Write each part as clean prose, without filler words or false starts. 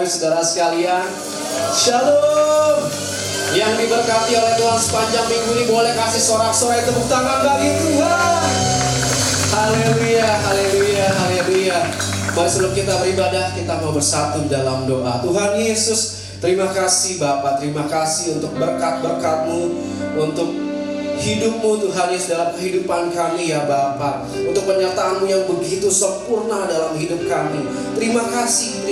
saudara sekalian. Shalom. Yang diberkati oleh Tuhan sepanjang minggu ini boleh kasih sorak-sorai tepuk tangan bagi Tuhan. Haleluya, haleluya, haleluya. Mari sebelum kita beribadah, kita mau bersatu dalam doa. Tuhan Yesus, terima kasih Bapa, terima kasih untuk berkat-berkat-Mu, untuk hidup-Mu Tuhan Yesus dalam kehidupan kami ya Bapa, untuk penyertaan-Mu yang begitu sempurna dalam hidup kami. Terima kasih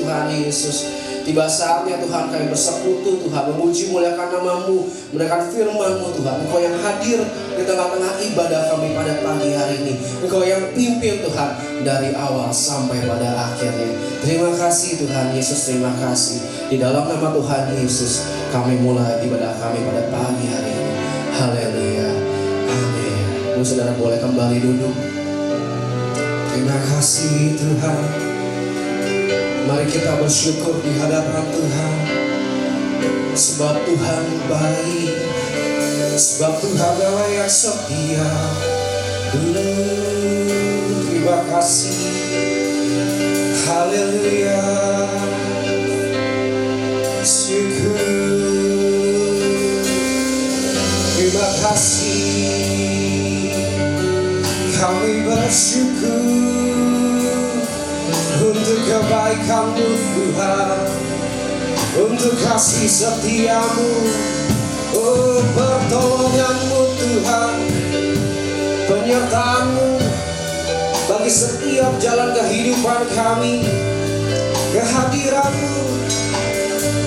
Tuhan Yesus. Tiba saatnya Tuhan kami bersekutu Tuhan, memuji muliakan nama-Mu, mendengarkan firman-Mu Tuhan. Engkau yang hadir di tengah-tengah ibadah kami pada pagi hari ini. Engkau yang pimpin Tuhan dari awal sampai pada akhirnya. Terima kasih Tuhan Yesus, terima kasih. Di dalam nama Tuhan Yesus kami mulai ibadah kami pada pagi hari ini. Haleluya, amin. Lalu saudara boleh kembali duduk. Terima kasih Tuhan. Mari kita bersyukur di hadapan Tuhan. Sebab Tuhan baik, sebab Tuhan Allah yang setia. Terima kasih. Haleluya. Syukur. Terima kasih. Kami bersyukur untuk kebaikan-Mu Tuhan, untuk kasih setia-Mu, oh pertolongan-Mu Tuhan, penyertaan-Mu bagi setiap jalan kehidupan kami, kehadiran-Mu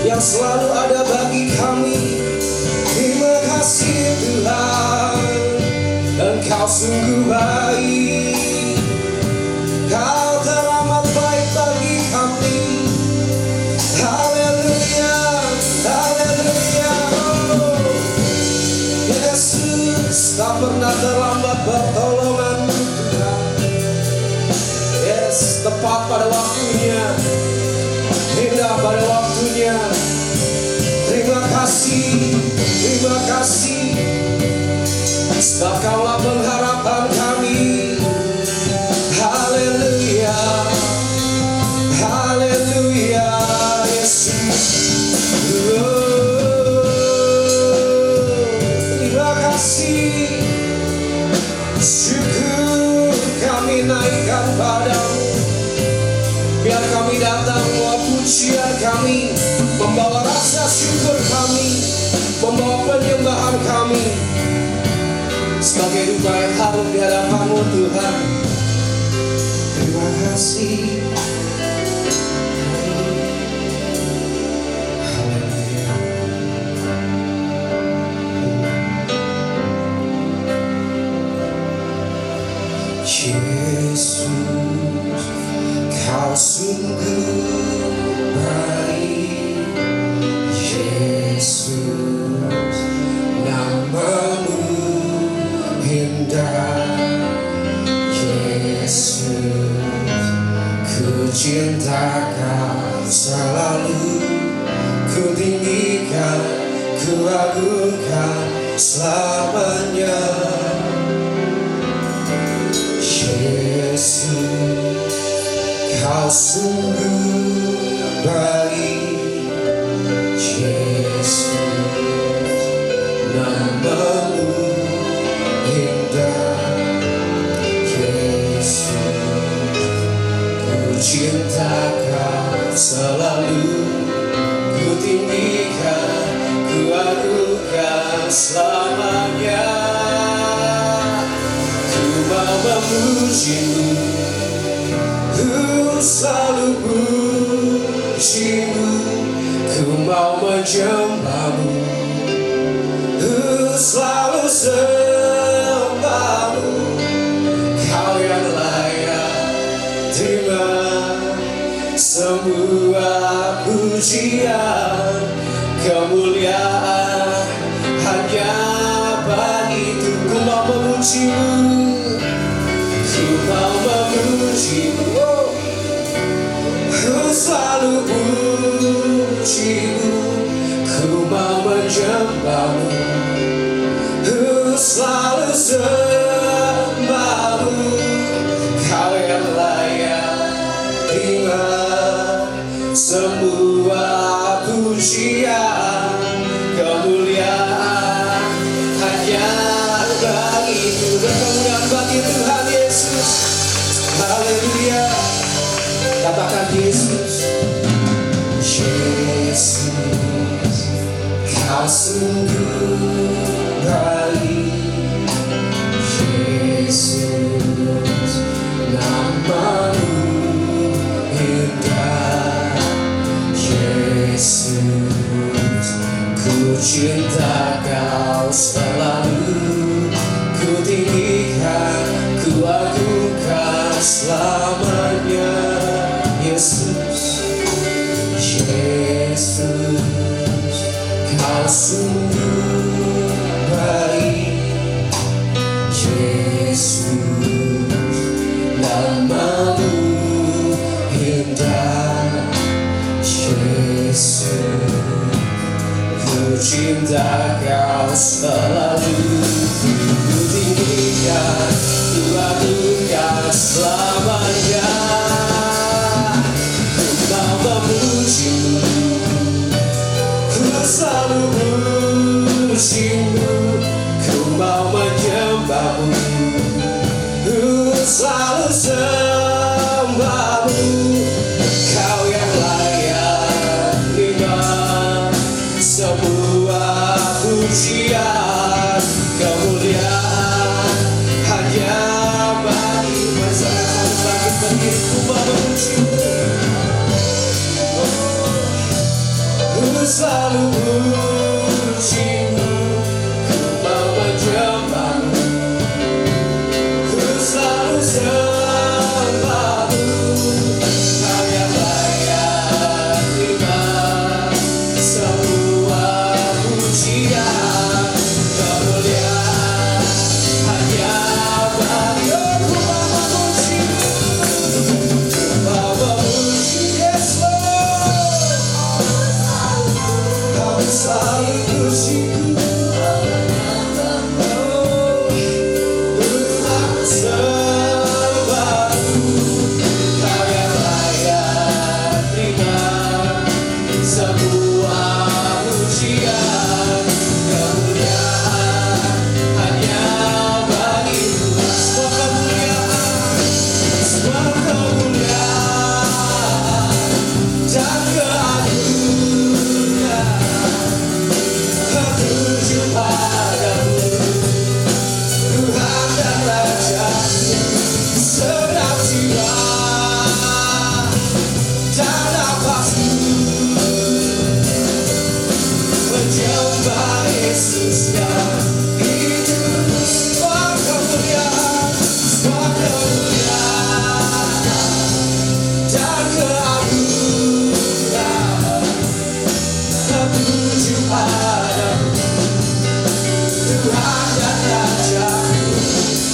yang selalu ada bagi kami. Terima kasih Tuhan, Engkau sungguh baik, Kau teramat baik bagi kami. Haleluya, haleluya. Oh, Yesus, tak pernah terlambat pertolongan-Mu Tuhan. Yes, tepat pada waktunya, indah pada waktunya. Terima kasih, terima kasih. Sebab Kaulah pengharapan kami. Haleluya, haleluya, Yesus. Terima kasih. Syukur kami naikkan padamu. Biar kami datang membawa pujian kami, membawa rasa syukur kami, membawa penyembahan kami sebagai duka yang harum di hadapan-Mu Tuhan. Terima kasih. Haleluya. Yesus, Kau sungguh baik. Yesus, nama-Mu indah. Yesus, ku cinta Kau selalu, ku tinggikan, ku agungkan selamanya. Yesus, Kau sungguh baik. Yesus, nama-Mu indah. Yesus, ku cinta Kau selalu, ku tinggikan, ku agungkan selamanya. Ku mau memuji-Mu, ku selalu puji-Mu. Ku mau menyembah-Mu, ku selalu sembah-Mu. Kau yang layak terima semua pujian, kemuliaan hanya bagi-Mu. Ku mau memuji-Mu, ku mau memuji-Mu, ku selalu puji-Mu. Ku mau menyembah-Mu, ku selalu sembah-Mu. Kau yang layak terima semua Haleluya. Katakan Yesus. Yesus, Kau sungguh baik. Yesus, nama-Mu indah. Yesus, ku cinta Kau selalu. Ku tinggikan, ku agungkan selamanya. Yesus, Yesus, Kau sungguh baik. Yesus, nama-Mu indah. Yesus, ku cinta Kau selalu. Ku tinggikan, ku agungkan selamanya. Ku mau memuji-Mu, ku selalu memuji-Mu. Ku mau menyembah-Mu, ku selalu sembah-Mu. Kau yang layak terima semua pujian, kemuliaan hanya bagi-Mu. Saya bagi-bagi, ku mau memuji-Mu, ku selalu memuji-Mu. Ku mau menyembah-Mu, ku selalu sembah-Mu. Kau yang layak terima semua pujian, kemuliaan hanya bagi-Mu. Ku mau memuji-Mu, ku mau memuji Yesus. Kau selalu puji-Ku, ku selalu sembah-Mu. Kau yang layak terima semua pujian, kemuliaan hanya bagi-Mu. Semua kemuliaan, semua kemuliaan dan keagungan tertuju padamu, Tuhan dan Raja-Ku. Segenap jiwa dan nafasku menyembah Yesus yang hidup. Semua kemuliaan, semua kemuliaan dan keagungan tertuju padamu, Tuhan dan Raja-Ku.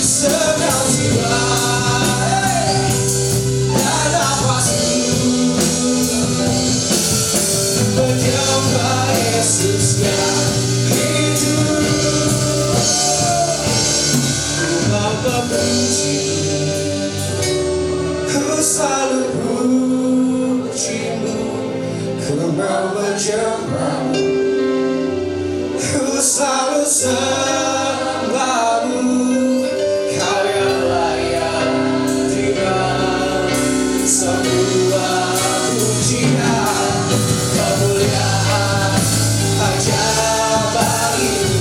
Segenap jiwa dan nafasku menyembah Yesus yang hidup. Ku mau memuji-Mu, ku selalu puji-Mu. Ku mau menyembah-Mu, ku selalu sembah-Mu. Kau yang layak terima semua pujian, kemuliaan hanya bagi-Mu.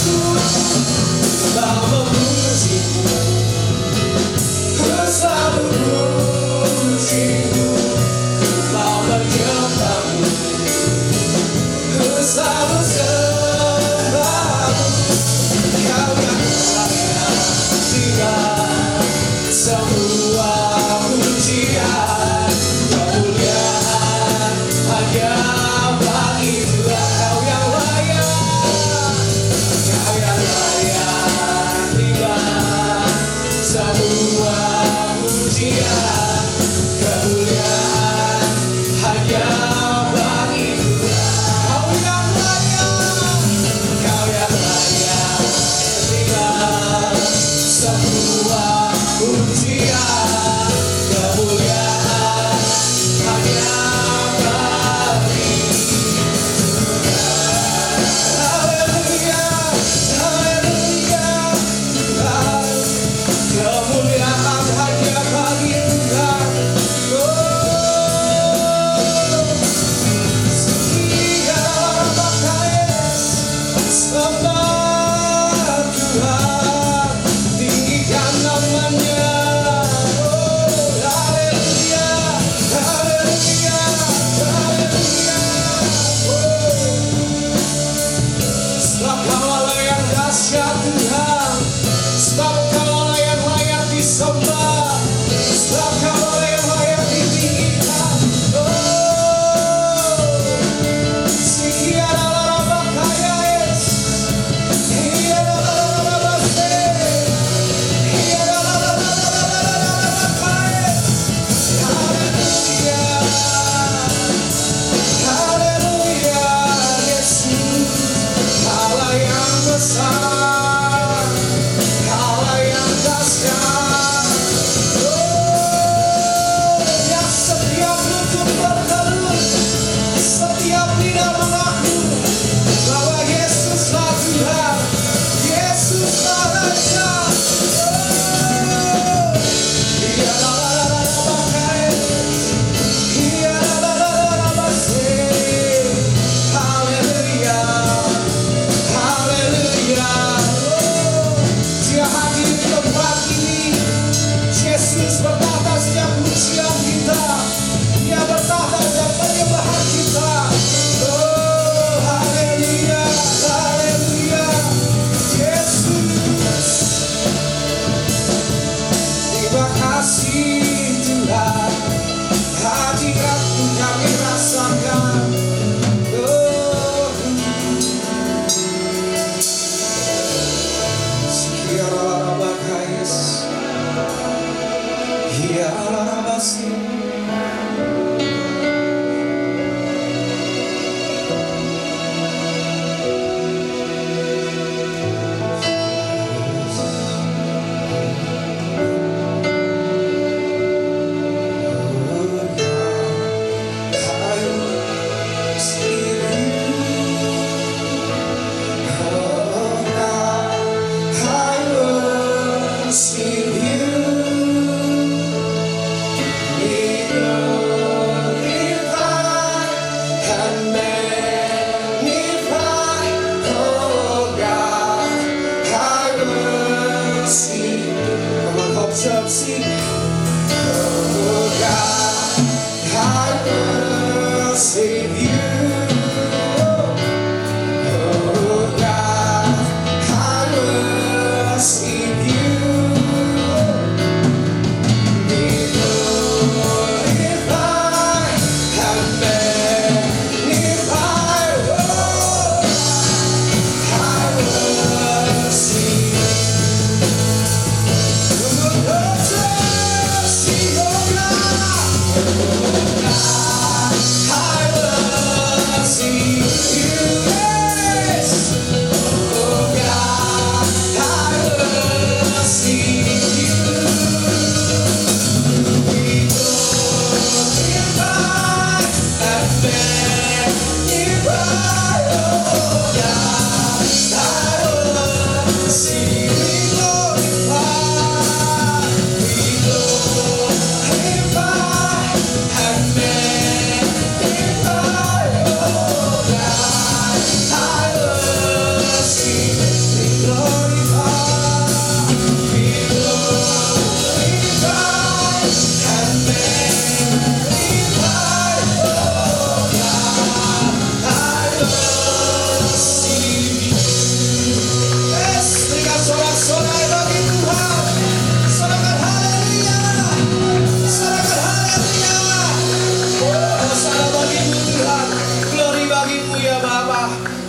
Ku mau memuji-Mu, ku selalu Sebab Kaulah yang dahsyat Tuhan, sebab Kaulah yang layak disembah, sebab Kaulah yang layak ditinggikan.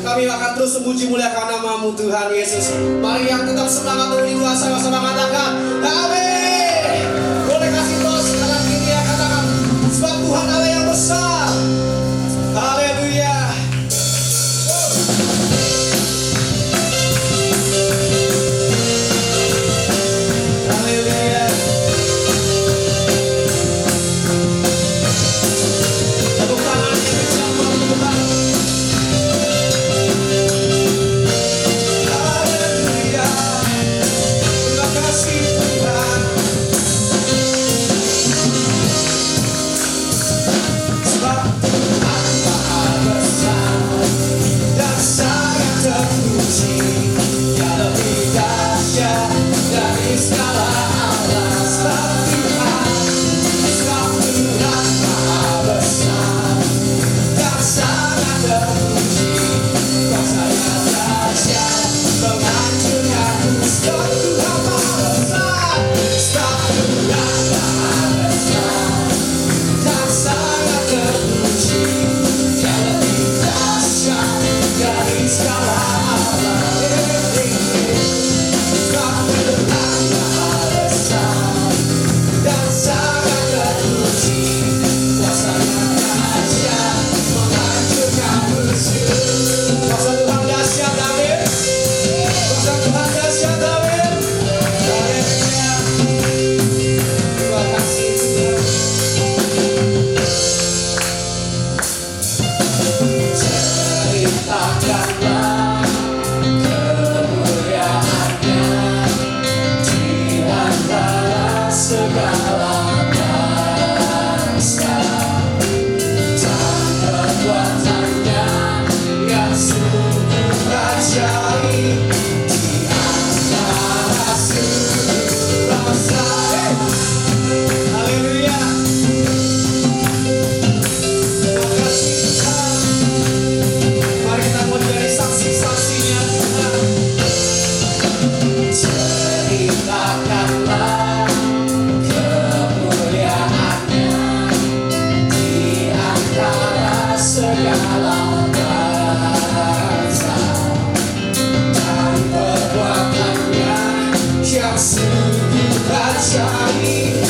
Kami akan terus memuji muliakan nama-Mu Tuhan Yesus. Mari yang tetap semangat untuk dua sama-sama katakan amin. Boleh kasih tos kanan kiri ya, katakan sebab Tuhan Allah yang besar. Haleluya. Haleluya. Tepuk tangan yang kencang buat Tuhan. Sebab ajaib di antara seluruh bangsa. Haleluya. Terima kasih Tuhan. Mari kita mau jadi saksi-saksinya Tuhan. Ceritakanlah kemuliaan-Nya di antara segala bangsa, dan perbuatan-Nya yang sungguh ajaib di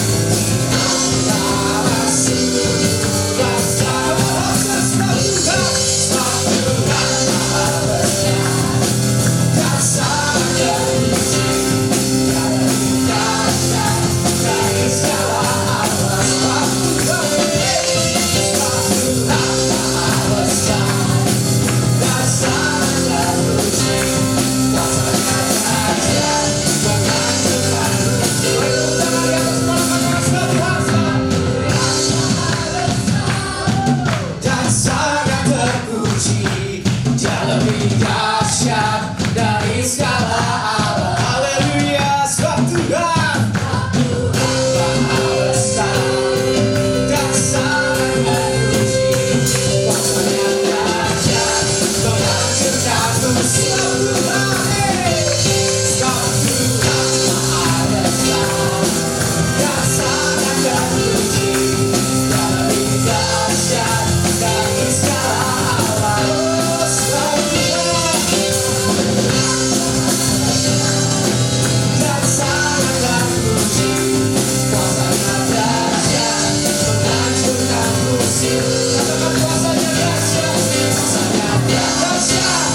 antara seluruh bangsa. Sebab Tuhan Maha Besar dan sangat terpuji, dari dahsyat dari segala alam. Sebab Tuhan Maha Besar dan sangat terpuji, kuasa-Nya dahsyat menghancurkan musuh. Ayo tangan di atas kepala Tuhan, dan sangat terpuji, Dia lebih dahsyat dari segala alam. Haleluya. Sebab Tuhan Maha Besar dan sangat terpuji, kuasa-Nya dahsyat menghancurkan musuh. Sebab Tuhan Maha Besar dan sangat terpuji, Dia lebih dahsyat dari segala alam. Sebab Tuhan dan sangat terpuji, kuasa-Nya dahsyat menghancurkan musuh. Katakan kuasa-Nya dahsyat, kuasa-Nya dahsyat,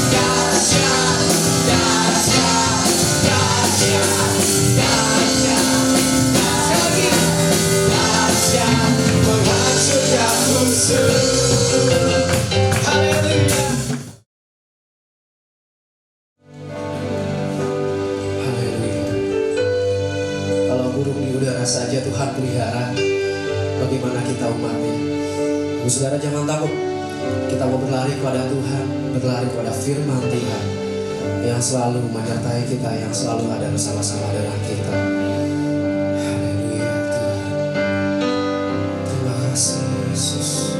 dahsyat, dahsyat, dahsyat, dahsyat. Sekali lagi, dahsyat menghancurkan musuh. Haleluya. Haleluya. Kalau burung di udara saja Tuhan pelihara, bagaimana kita umatnya? Saudara jangan takut. Kita mau berlari kepada Tuhan, berlari kepada firman Tuhan yang selalu menyertai kita, yang selalu ada bersama-sama dengan kita. Haleluya Tuhan. Terima kasih Yesus.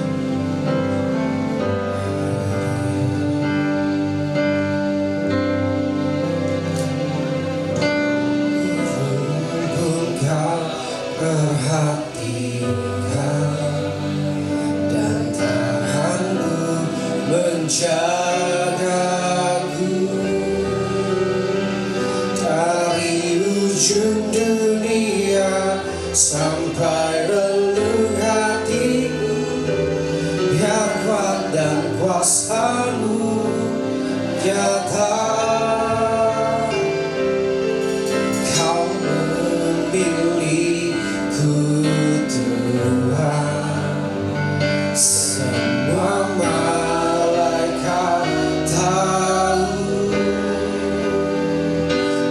Engkau perhatikan dan Tuhanku menjagaku dari ujung dunia sampai relung hatiku. Biar kuat dan kuasa-Mu nyata. Kau memilihku Tuhan, semua malaikat tahu.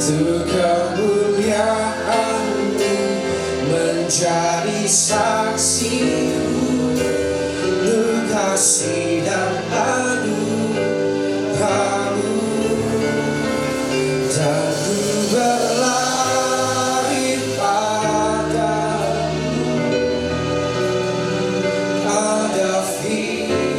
Untuk kemuliaan-Mu menjadi saksiku, Lu kasih dan anugerah-Mu. Dan ku berlari padamu, pada firman-Mu.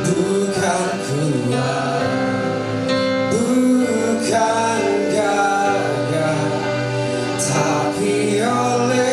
Bukan kuat, bukan gagah, tapi oleh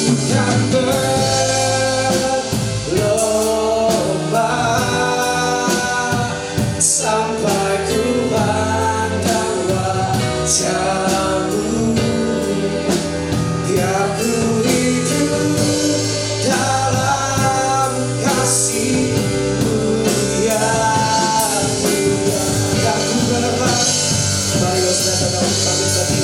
kan berlomba sampai ku pandang wajahmu. Biar ku hidup dalam kasih-Mu yang mulia. Biar ku berlari, mari lo sudah tahu kami tadi.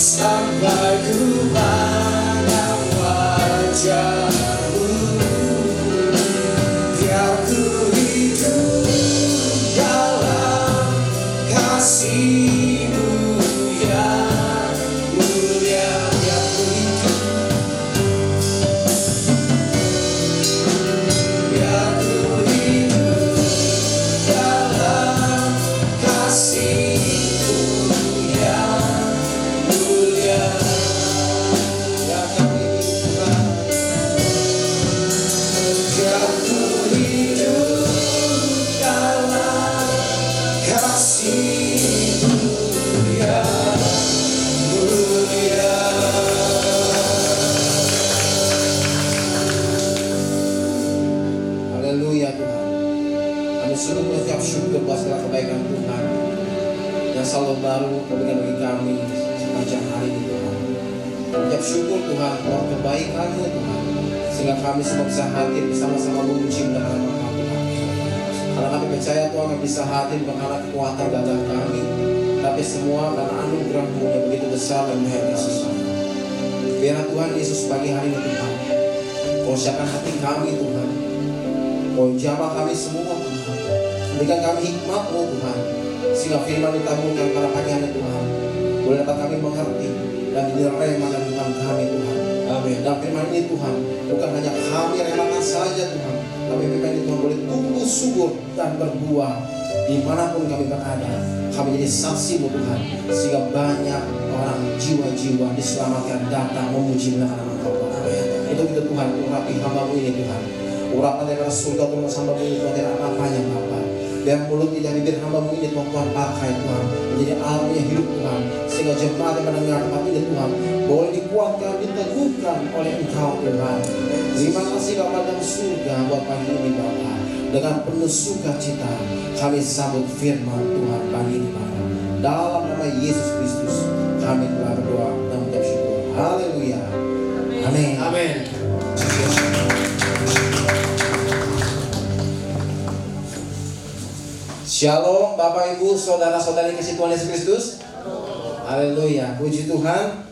Sampai ku pandang wajahmu, biar ku hidup dalam kasih-Mu yang mulia. Biar ku hidup, biar ku hidup dalam kasih-Mu yang mulia. Ya kami Tuhan, biar ku hidup dalam kasih-Mu yang mulia. Haleluya Tuhan, kami sungguh mengucap syukur buat segala kebaikan Tuhan yang selalu baru Kau berikan bagi kami sepanjang hari ini Tuhan. Mengucap syukur Tuhan buat kebaikan-Mu Tuhan, sehingga kami semua bisa hadir bersama-sama memuji dan nama Tuhan. Karena kami percaya Tuhan kami bisa hadir bukan karena kekuatan gagah kami, tapi semua karena anugerah-Mu yang begitu besar dan luar biasa. Biarlah Tuhan Yesus pagi hari ini Tuhan, Kau siapkan hati kami Tuhan, Kau jamah kami semua Tuhan, berikan kami hikmat-Mu Tuhan, sehingga firman ditabungkan pada pagi hari Tuhan boleh dapat kami mengerti dan direma dalam iman kami Tuhan. Amin. Dan firman ini Tuhan bukan hanya kami relakan saja Tuhan, tapi firman ini Tuhan boleh tumbuh subur dan berbuah dimanapun kami berada. Kami jadi saksi-Mu Tuhan, sehingga banyak orang jiwa-jiwa diselamatkan datang memuji nama Kau. Untuk itu Tuhan, urapi hamba-Mu ini Tuhan, urapan daripada surga Tuhan hamba-Mu ini Tuhan, tidak apa-apanya Bapa. Biar mulut tidak bibir hamba-Mu ini Tuhan pakai Tuhan menjadi alat yang hidup Tuhan, sehingga jemaat yang mendengar tempat ini Tuhan boleh dikuatkan, diteguhkan oleh Engkau Tuhan. Terima kasih Bapa dalam surga buat pagi ini Bapa. Dengan penuh sukacita kami sambut firman Tuhan pagi ini Bapa. Dalam nama Yesus Kristus kami telah berdoa dan mengucap syukur. Haleluya. Amin. Amin. Shalom Bapak Ibu Saudara-saudari kasih Tuhan Yesus Kristus. Haleluya, puji Tuhan.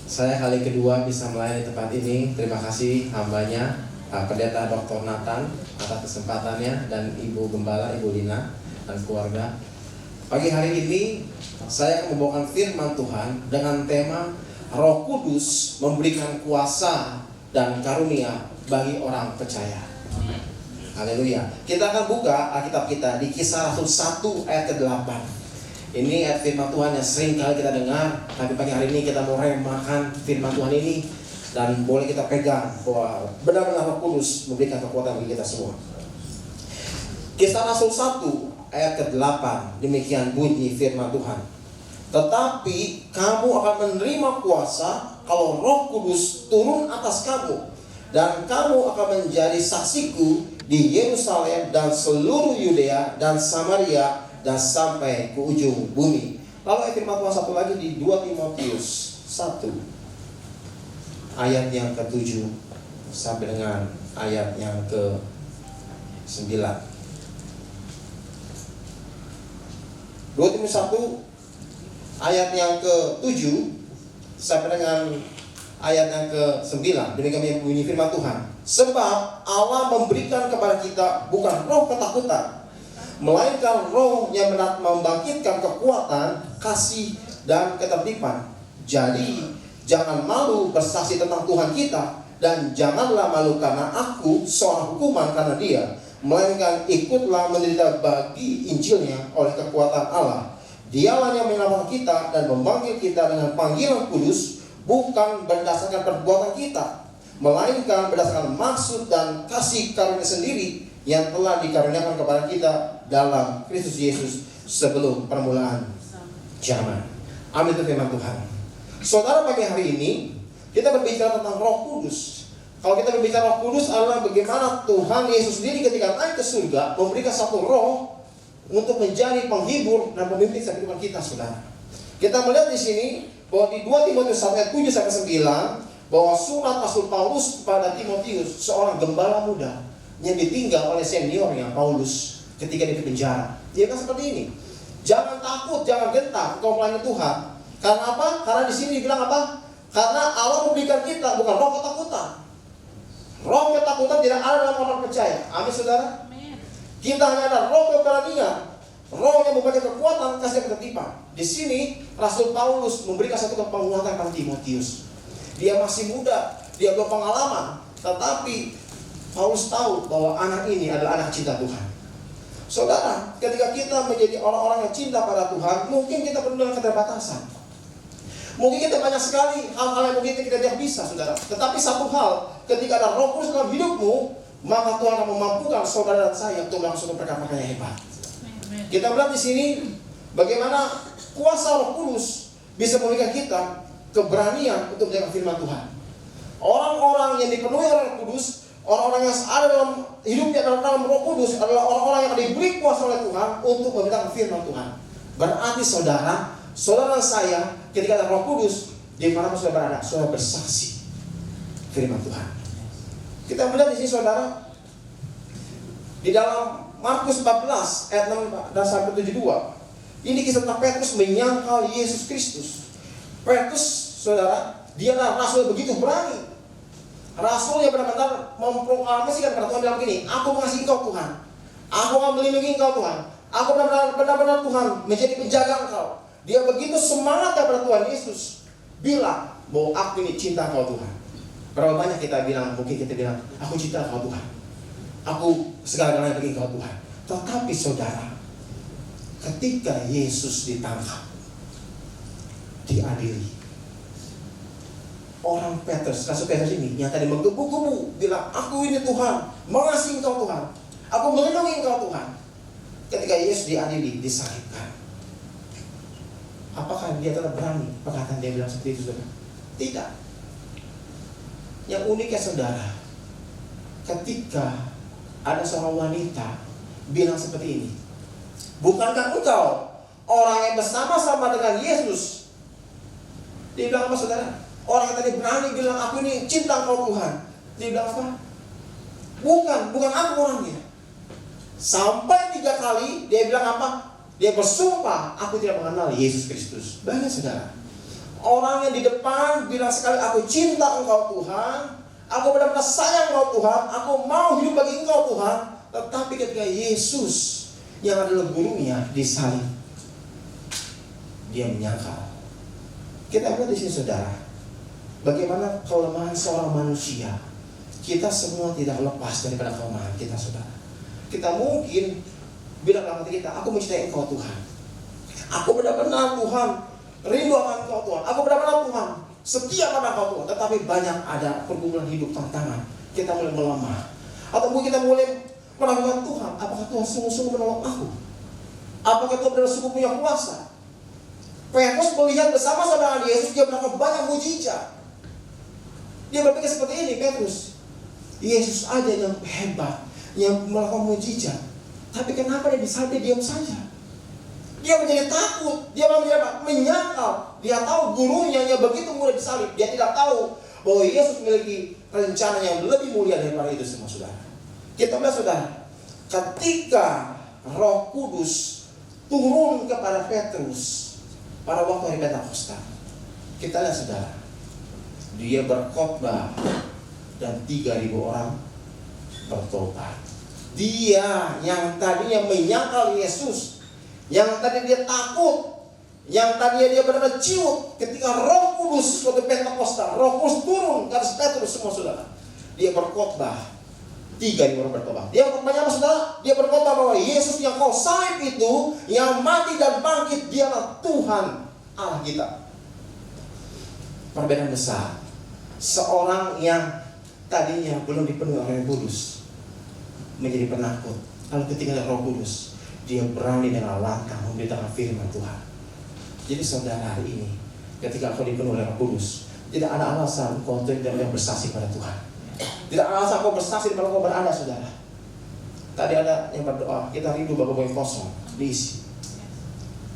Saya kali kedua bisa melayani tempat ini. Terima kasih hambanya Pendeta Dr. Nathan atas kesempatannya, dan Ibu Gembala, Ibu Lina dan keluarga. Pagi hari ini saya akan membawakan firman Tuhan dengan tema Roh Kudus memberikan kuasa dan karunia bagi orang percaya. Haleluya. Kita akan buka Alkitab kita di Kisah Rasul 1 ayat ke-8. Ini ayat firman Tuhan yang sering kali kita dengar, tapi pagi hari ini kita mau remakan firman Tuhan ini dan boleh kita pegang bahwa benar-benar Roh Kudus memberikan kekuatan bagi kita semua. Kisah Rasul 1 ayat ke-8, demikian bunyi firman Tuhan. Tetapi kamu akan menerima kuasa kalau Roh Kudus turun atas kamu, dan kamu akan menjadi saksiku di Yerusalem dan seluruh Yudea dan Samaria dan sampai ke ujung bumi. Lalu firman Tuhan satu lagi di 2 Timotius 1 ayat yang ke-7 sampai dengan ayat yang ke-9. 2 Timotius 1 ayat yang ke-7 sampai dengan ayat yang ke-9. Demikian bunyi firman Tuhan. Sebab Allah memberikan kepada kita bukan roh ketakutan, melainkan roh yang membangkitkan kekuatan, kasih, dan ketertiban. Jadi jangan malu bersaksi tentang Tuhan kita, dan janganlah malu karena aku seorang hukuman karena dia, melainkan ikutlah menderita bagi Injilnya oleh kekuatan Allah. Dialah yang menyelamatkan kita dan memanggil kita dengan panggilan kudus, bukan berdasarkan perbuatan kita, melainkan berdasarkan maksud dan kasih karunia sendiri yang telah dikaruniakan kepada kita dalam Kristus Yesus sebelum permulaan zaman. Amin, itu firman Tuhan. Saudara, pagi hari ini kita berbicara tentang Roh Kudus. Kalau kita berbicara Roh Kudus adalah bagaimana Tuhan Yesus sendiri ketika naik ke surga memberikan satu roh untuk menjadi penghibur dan pemimpin kehidupan kita, saudara. Kita melihat di sini bahwa di 2 Timotius 1 ayat 7-9 bahwa surat Rasul Paulus kepada Timotius, seorang gembala muda yang ditinggal oleh seniornya Paulus ketika di penjara. Dia kan seperti ini. Jangan takut, jangan gentar kau melayani Tuhan. Karena apa? Karena di sini dibilang apa? Karena Allah memberikan kita bukan roh ketakutan. Roh ketakutan tidak ada dalam orang percaya. Amin, saudara. Kita hanya ada roh keberanian, roh yang memberikan kekuatan, kasih, dan ketertiban. Di sini Rasul Paulus memberikan satu penguatan kepada Timotius. Dia masih muda, dia belum pengalaman, tetapi Paulus tahu bahwa anak ini adalah anak cinta Tuhan. Saudara, ketika kita menjadi orang-orang yang cinta pada Tuhan, mungkin kita penuh dengan keterbatasan. Mungkin kita banyak sekali hal-hal yang mungkin kita tidak bisa, saudara. Tetapi satu hal, ketika ada Roh Kudus dalam hidupmu, maka Tuhan akan memampukan saudara dan saya untuk melakukan perkara-perkara yang hebat. Kita melihat di sini bagaimana kuasa Roh Kudus bisa memberikan kita keberanian untuk menjaga firman Tuhan. Orang-orang yang dipenuhi oleh Roh Kudus, orang-orang yang ada dalam hidupnya dalam Roh Kudus adalah orang-orang yang diberi kuasa oleh Tuhan untuk memberitakan firman Tuhan. Berarti saudara dan saya ketika ada Roh Kudus, di mana saudara berada, saudara bersaksi firman Tuhan. Kita melihat di sini, saudara, di dalam Markus 14 ayat 6 dan sampai 72. Ini kisah tentang Petrus menyangkal Yesus Kristus. Petrus, saudara, dia adalah rasul begitu berani. Rasul yang benar-benar memproklamasikan kepada Tuhan bilang begini, aku mengasihi engkau Tuhan, aku akan melindungi engkau Tuhan, aku benar-benar Tuhan menjadi penjaga engkau. Dia begitu semangat kepada Tuhan Yesus, bilang bahwa aku ini cinta engkau Tuhan. Berapa banyak kita bilang, mungkin kita bilang, aku cinta engkau Tuhan, aku segala-galanya bagi engkau Tuhan. Tetapi saudara, ketika Yesus ditangkap, diadili, orang Petrus, Rasul Petrus ini yang tadi menggebu-gebu bilang, aku ini Tuhan, mengasihi engkau Tuhan, aku melindungi engkau Tuhan. Ketika Yesus diadili, disalibkan, apakah dia tetap berani perkataan dia bilang seperti itu, saudara? Tidak. Yang uniknya, saudara, ketika ada seorang wanita bilang seperti ini, bukankah engkau orang yang bersama-sama dengan Yesus? Dia bilang apa, saudara? Orang yang tadi berani bilang, aku ini cinta engkau Tuhan. Dia bilang apa? Bukan aku orangnya. Sampai 3 kali dia bilang apa? Dia bersumpah, aku tidak mengenal Yesus Kristus. Bayangkan, saudara, orang yang di depan bilang sekali, aku cinta engkau Tuhan, aku benar-benar sayang engkau Tuhan, aku mau hidup bagi engkau Tuhan. Tetapi ketika Yesus yang adalah gurunya disalib, dia menyangkal. Kita melihat di sini, saudara, bagaimana kelemahan seorang manusia. Kita semua tidak lepas daripada kelemahan kita, saudara. Kita mungkin bilang dalam hati kita, aku mencintai engkau Tuhan, aku benar-benar Tuhan rindu akan engkau Tuhan, aku benar-benar Tuhan setia pada engkau Tuhan. Tetapi banyak ada pergumulan hidup, tantangan, kita mulai melemah. Atau mungkin kita mulai meragukan Tuhan, apakah Tuhan sungguh-sungguh menolong aku? Apakah Tuhan benar sungguh punya kuasa? Petrus melihat bersama-sama dengan Yesus, dia melakukan banyak mujizat. Dia berpikir seperti ini, Petrus, Yesus aja yang hebat, yang melakukan mujizat, tapi kenapa dia disalib, dia diam saja? Dia menjadi takut, dia menyangkal. Dia tahu gurunya yang begitu mudah disalib. Dia tidak tahu bahwa Yesus memiliki rencana yang lebih mulia daripada itu semua, saudara. Kita melihat, saudara, ketika Roh Kudus turun kepada Petrus pada waktu hari Pentakosta, kita lihat, saudara, dia berkhotbah dan 3.000 orang bertobat. Dia yang tadinya menyangkal Yesus, yang tadi dia takut, yang tadinya dia benar-benar ciut, ketika Roh Kudus waktu Pentakosta, Roh Kudus turun ke atas Petrus semua saudara. Dia berkhotbah. 3 nih orang berkhotbah. Dia berkhotbahnya apa saudara? Dia berkhotbah bahwa Yesus yang kau salib itu, yang mati dan bangkit, dialah Tuhan Allah kita. Perbedaan besar. Seorang yang tadinya belum dipenuhi oleh Roh Kudus menjadi penakut. Lalu ketika ada Roh Kudus, dia berani dengan lantang memberitakan firman Tuhan. Jadi saudara, hari ini ketika kau dipenuhi oleh Roh Kudus, tidak ada alasan kau tidak bersaksi pada Tuhan. Tidak ada alasan kau bersaksi di mana kau berada, saudara. Tadi ada yang berdoa, kita rindu Bapak yang kosong diisi.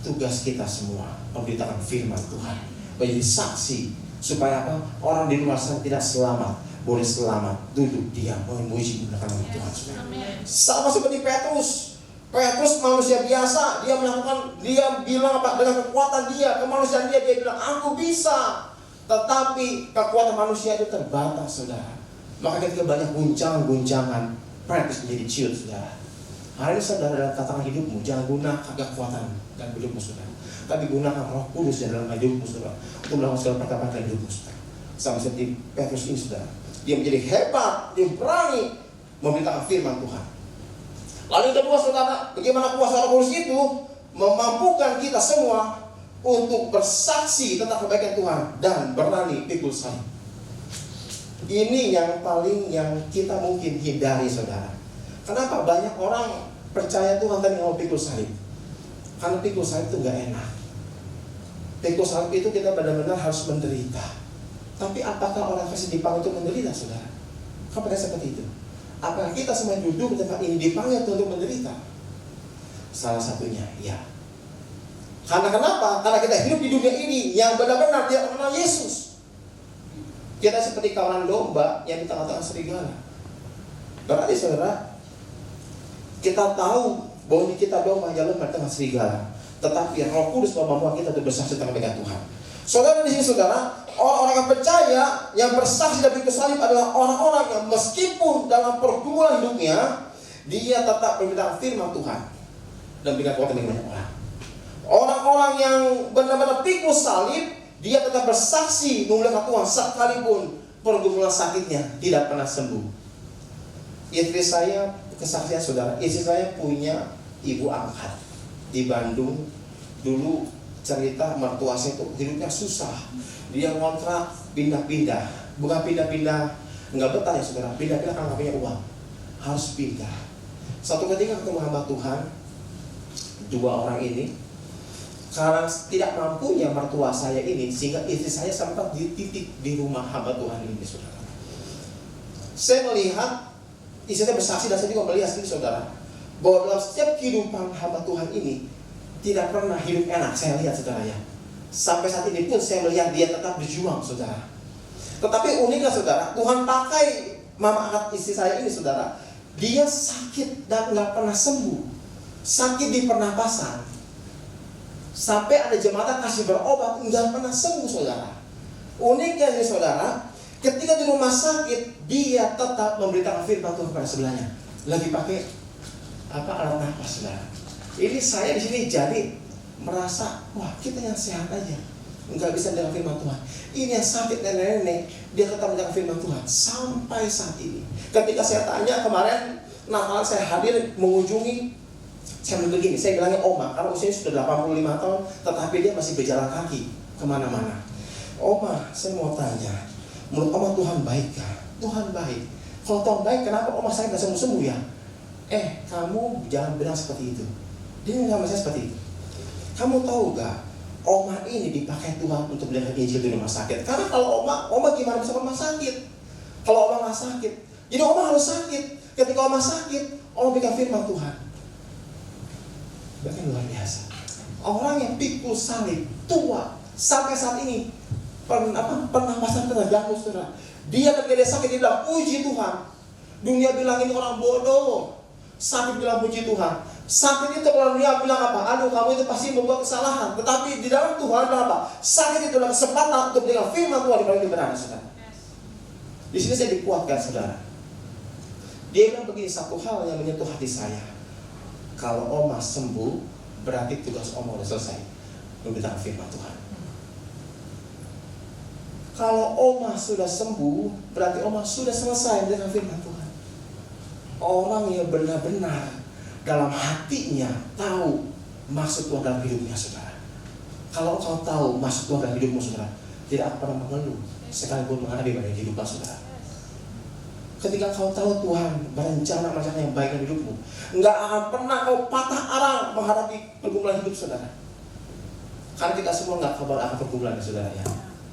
Tugas kita semua memberitakan firman Tuhan, menjadi saksi supaya apa? Orang di luar sana tidak selamat, boleh selamat, duduk diam, memuji menggunakan nama Tuhan. Sama seperti Petrus. Petrus manusia biasa, dia bilang apa? Dengan kekuatan dia, kemanusiaan dia bilang aku bisa. Tetapi kekuatan manusia itu terbatas, saudara. Maka ketika banyak guncangan, Petrus menjadi ciut, saudara. Hari ini saudara, dalam tatanan hidupmu, jangan gunakan kekuatan dan hidupmu, saudara, tapi gunakan Roh Kudus dalam hidupmu, saudara, untuk melakukan segala perkara hidupmu, saudara. Sama seperti Petrus ini, saudara, dia menjadi hebat, dia berani memberitakan firman Tuhan. Lalu yang kedua, saudara, bagaimana kuasa Roh Kudus itu memampukan kita semua untuk bersaksi tentang kebaikan Tuhan dan berani pikul salib. Ini yang paling yang kita mungkin hindari, saudara. Kenapa banyak orang percaya Tuhan tapi mau pikul salib? Karena pikul salib itu gak enak. Pikul salib itu kita benar-benar harus menderita. Tapi apakah orang kasih dipanggil untuk menderita, saudara? Apakah seperti itu? Apakah kita semua duduk di tempat ini dipanggil untuk menderita? Salah satunya, ya. Karena kenapa? Karena kita hidup di dunia ini yang benar-benar tidak mengenal Yesus. Kita seperti kawanan domba yang di tengah-tengah serigala. Berarti saudara, kita tahu bahwa kita domba yang lemah di tengah serigala, tetapi Roh Kudus memampukan kita untuk bersaksi tentang kebaikan Tuhan. Saudara, di sini saudara, orang-orang yang percaya yang bersaksi dan pikul salib adalah orang-orang yang meskipun dalam pergumulan hidupnya, dia tetap memberitakan firman Tuhan dan berikan kuatan bagi banyak orang. Orang-orang yang benar-benar pikul salib, dia tetap bersaksi memuliakan Tuhan sekalipun pergumulan sakitnya tidak pernah sembuh. Istri saya, kesaksian saudara, istri saya punya ibu angkat di Bandung. Dulu cerita mertua saya itu hidupnya susah. Dia ngontrak pindah-pindah, bukan pindah-pindah nggak betah ya saudara, pindah-pindah karena nggak punya uang, harus pindah. Satu ketika ketemu hamba Tuhan, 2 orang ini karena tidak mampunya mertua saya ini, sehingga istri saya sempat dititik di rumah hamba Tuhan ini, saudara. Saya melihat, istri saya bersaksi dan saya juga melihat sendiri, saudara, bahwa dalam setiap kehidupan hamba Tuhan ini tidak pernah hidup enak. Saya lihat, saudara, ya. Sampai saat ini pun saya melihat dia tetap berjuang, saudara. Tetapi uniknya, saudara, Tuhan pakai mama angkat istri saya ini, saudara. Dia sakit dan nggak pernah sembuh, sakit di pernapasan. Sampai ada jemaat kasih berobat, nggak pernah sembuh, saudara. Uniknya nih, saudara, ketika di rumah sakit, dia tetap memberitakan firman Tuhan kepada sebelahnya. Lagi pakai alat nafas, saudara. Ini saya di sini jadi merasa, wah, kita yang sehat aja nggak bisa mendengar firman Tuhan. Ini yang sakit nenek-nenek, dia tetap mendengar firman Tuhan sampai saat ini. Ketika saya tanya kemarin Natal, saya hadir mengunjungi, saya bilang begini, saya bilangnya Oma, karena usianya sudah 85 tahun, tetapi dia masih berjalan kaki kemana-mana. Oma, saya mau tanya, menurut Oma Tuhan baik kah? Tuhan baik. Kalau Tuhan baik, kenapa Oma saya nggak sembuh-sembuh ya? Kamu jangan bilang seperti itu. Dia bilang sama saya seperti itu. Kamu tahu gak, Oma ini dipakai Tuhan untuk melihat Injil di rumah sakit. Karena kalau Oma gimana bisa ke rumah sakit? Kalau Oma nggak sakit, jadi Oma harus sakit. Ketika Oma sakit, Oma berikan firman Tuhan. Bahkan luar biasa. Orang yang pikul salib, tua, sampai saat ini pernapasan terganggu, saudara. Dia ketika dia sakit, dia bilang puji Tuhan. Dunia bilang ini orang bodoh, sakit bilang puji Tuhan. Sakit itu kalau dunia bilang apa? Aduh, kamu itu pasti membuat kesalahan. Tetapi di dalam Tuhan bilang apa? Sakit itu adalah kesempatan untuk mendengar firman Tuhan di balik kebenaran, saudara. Di sini saya dikuatkan, saudara. Dia bilang begini, satu hal yang menyentuh hati saya. Kalau Oma sembuh, berarti tugas Oma sudah selesai memberitakan firman Tuhan. Kalau Oma sudah sembuh, berarti Oma sudah selesai dengan firman Tuhan. Orang yang benar-benar dalam hatinya tahu maksud Tuhan dalam hidupnya, saudara. Kalau kau tahu maksud Tuhan dalam hidupmu, saudara, tidak akan pernah mengeluh sekalipun menghadapi badai kehidupan, saudara. Ketika kau tahu Tuhan berencana macam yang baik dalam hidupmu, nggak akan pernah kau patah arang menghadapi pergumulan hidup, saudara. Karena kita semua nggak kebal akan pergumulan, saudara ya.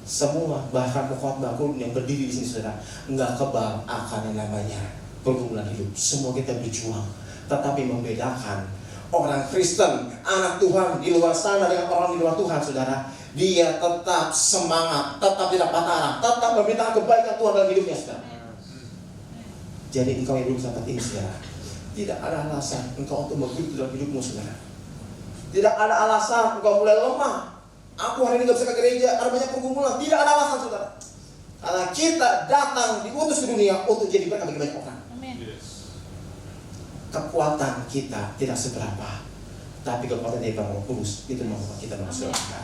Semua, bahkan pokok yang berdiri di sini, saudara, nggak kebal akan yang namanya pergumulan hidup. Semua kita berjuang, tetapi membedakan orang Kristen, anak Tuhan di luar sana dengan orang di luar Tuhan, saudara. Dia tetap semangat, tetap tidak patah arang, tetap memberitakan kebaikan Tuhan dalam hidupnya, saudara. Jadi engkau yang belum sampai ini, saudara, tidak ada alasan engkau untuk begitu dalam hidupmu, saudara. Tidak ada alasan engkau mulai lemah. Aku hari ini gak bisa ke gereja, ada banyak pergumulan. Tidak ada alasan, saudara. Karena kita datang diutus ke dunia untuk jadi berkat bagi banyak orang. Kekuatan kita tidak seberapa, tapi kekuatan dari Roh Kudus itu membuat kita masuk surga.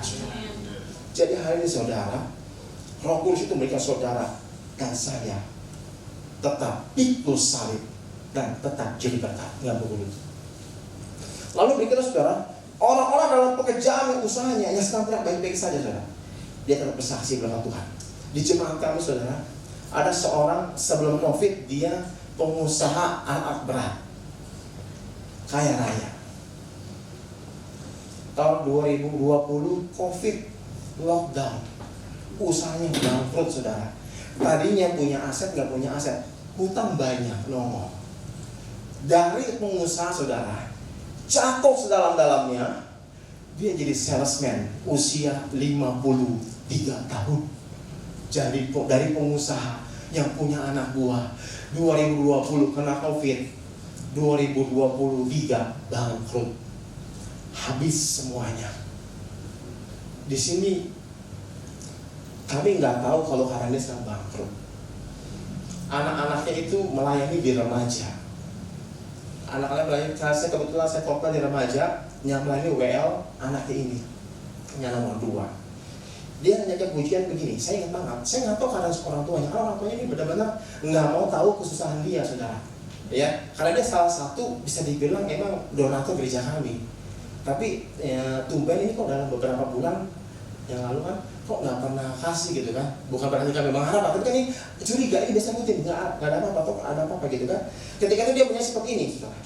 Jadi hari ini, saudara, Roh Kudus itu memberikan saudara dan saya tetap pikul salib dan tetap jadi berkat, nggak berguna. Lalu berikutnya, saudara, orang-orang dalam pekerjaan usahanya yang sedang tidak baik-baik saja, saudara, dia tetap bersaksi belakang Tuhan. Di jemaat kami, saudara, ada seorang sebelum COVID dia pengusaha alat berat, kaya raya. Tahun 2020 COVID lockdown, usahanya bangkrut, saudara. Tadinya punya aset, nggak punya aset, hutang banyak, nongol. Dari pengusaha, saudara, jatuh sedalam-dalamnya, dia jadi salesman usia 53 tahun. Jadi dari pengusaha yang punya anak buah, 2020 kena COVID, 2023 bangkrut, habis semuanya. Di sini kami nggak tahu kalau karena dia sedang bangkrut. Anak-anaknya itu melayani di remaja. Anak-anak melayani, saya kebetulan saya khotbah di remaja yang melayani WL anaknya ini, yang nomor 2. Dia hanya pujian begini, saya ingat banget, saya nggak tahu karena orang tuanya. Karena orang tuanya ini benar-benar nggak mau tahu kesusahan dia, saudara. Ya, karena dia salah satu bisa dibilang emang donatur gereja kami. Tapi tumben ini kok dalam beberapa bulan yang lalu kan kok nggak pernah kasih gitu kan. Bukan berarti kami mengharap, tapi kan ini curiga, ini biasa rutin, nggak ada apa-apa, atau ada apa-apa gitu kan. Ketika itu dia punya seperti ini, saudara.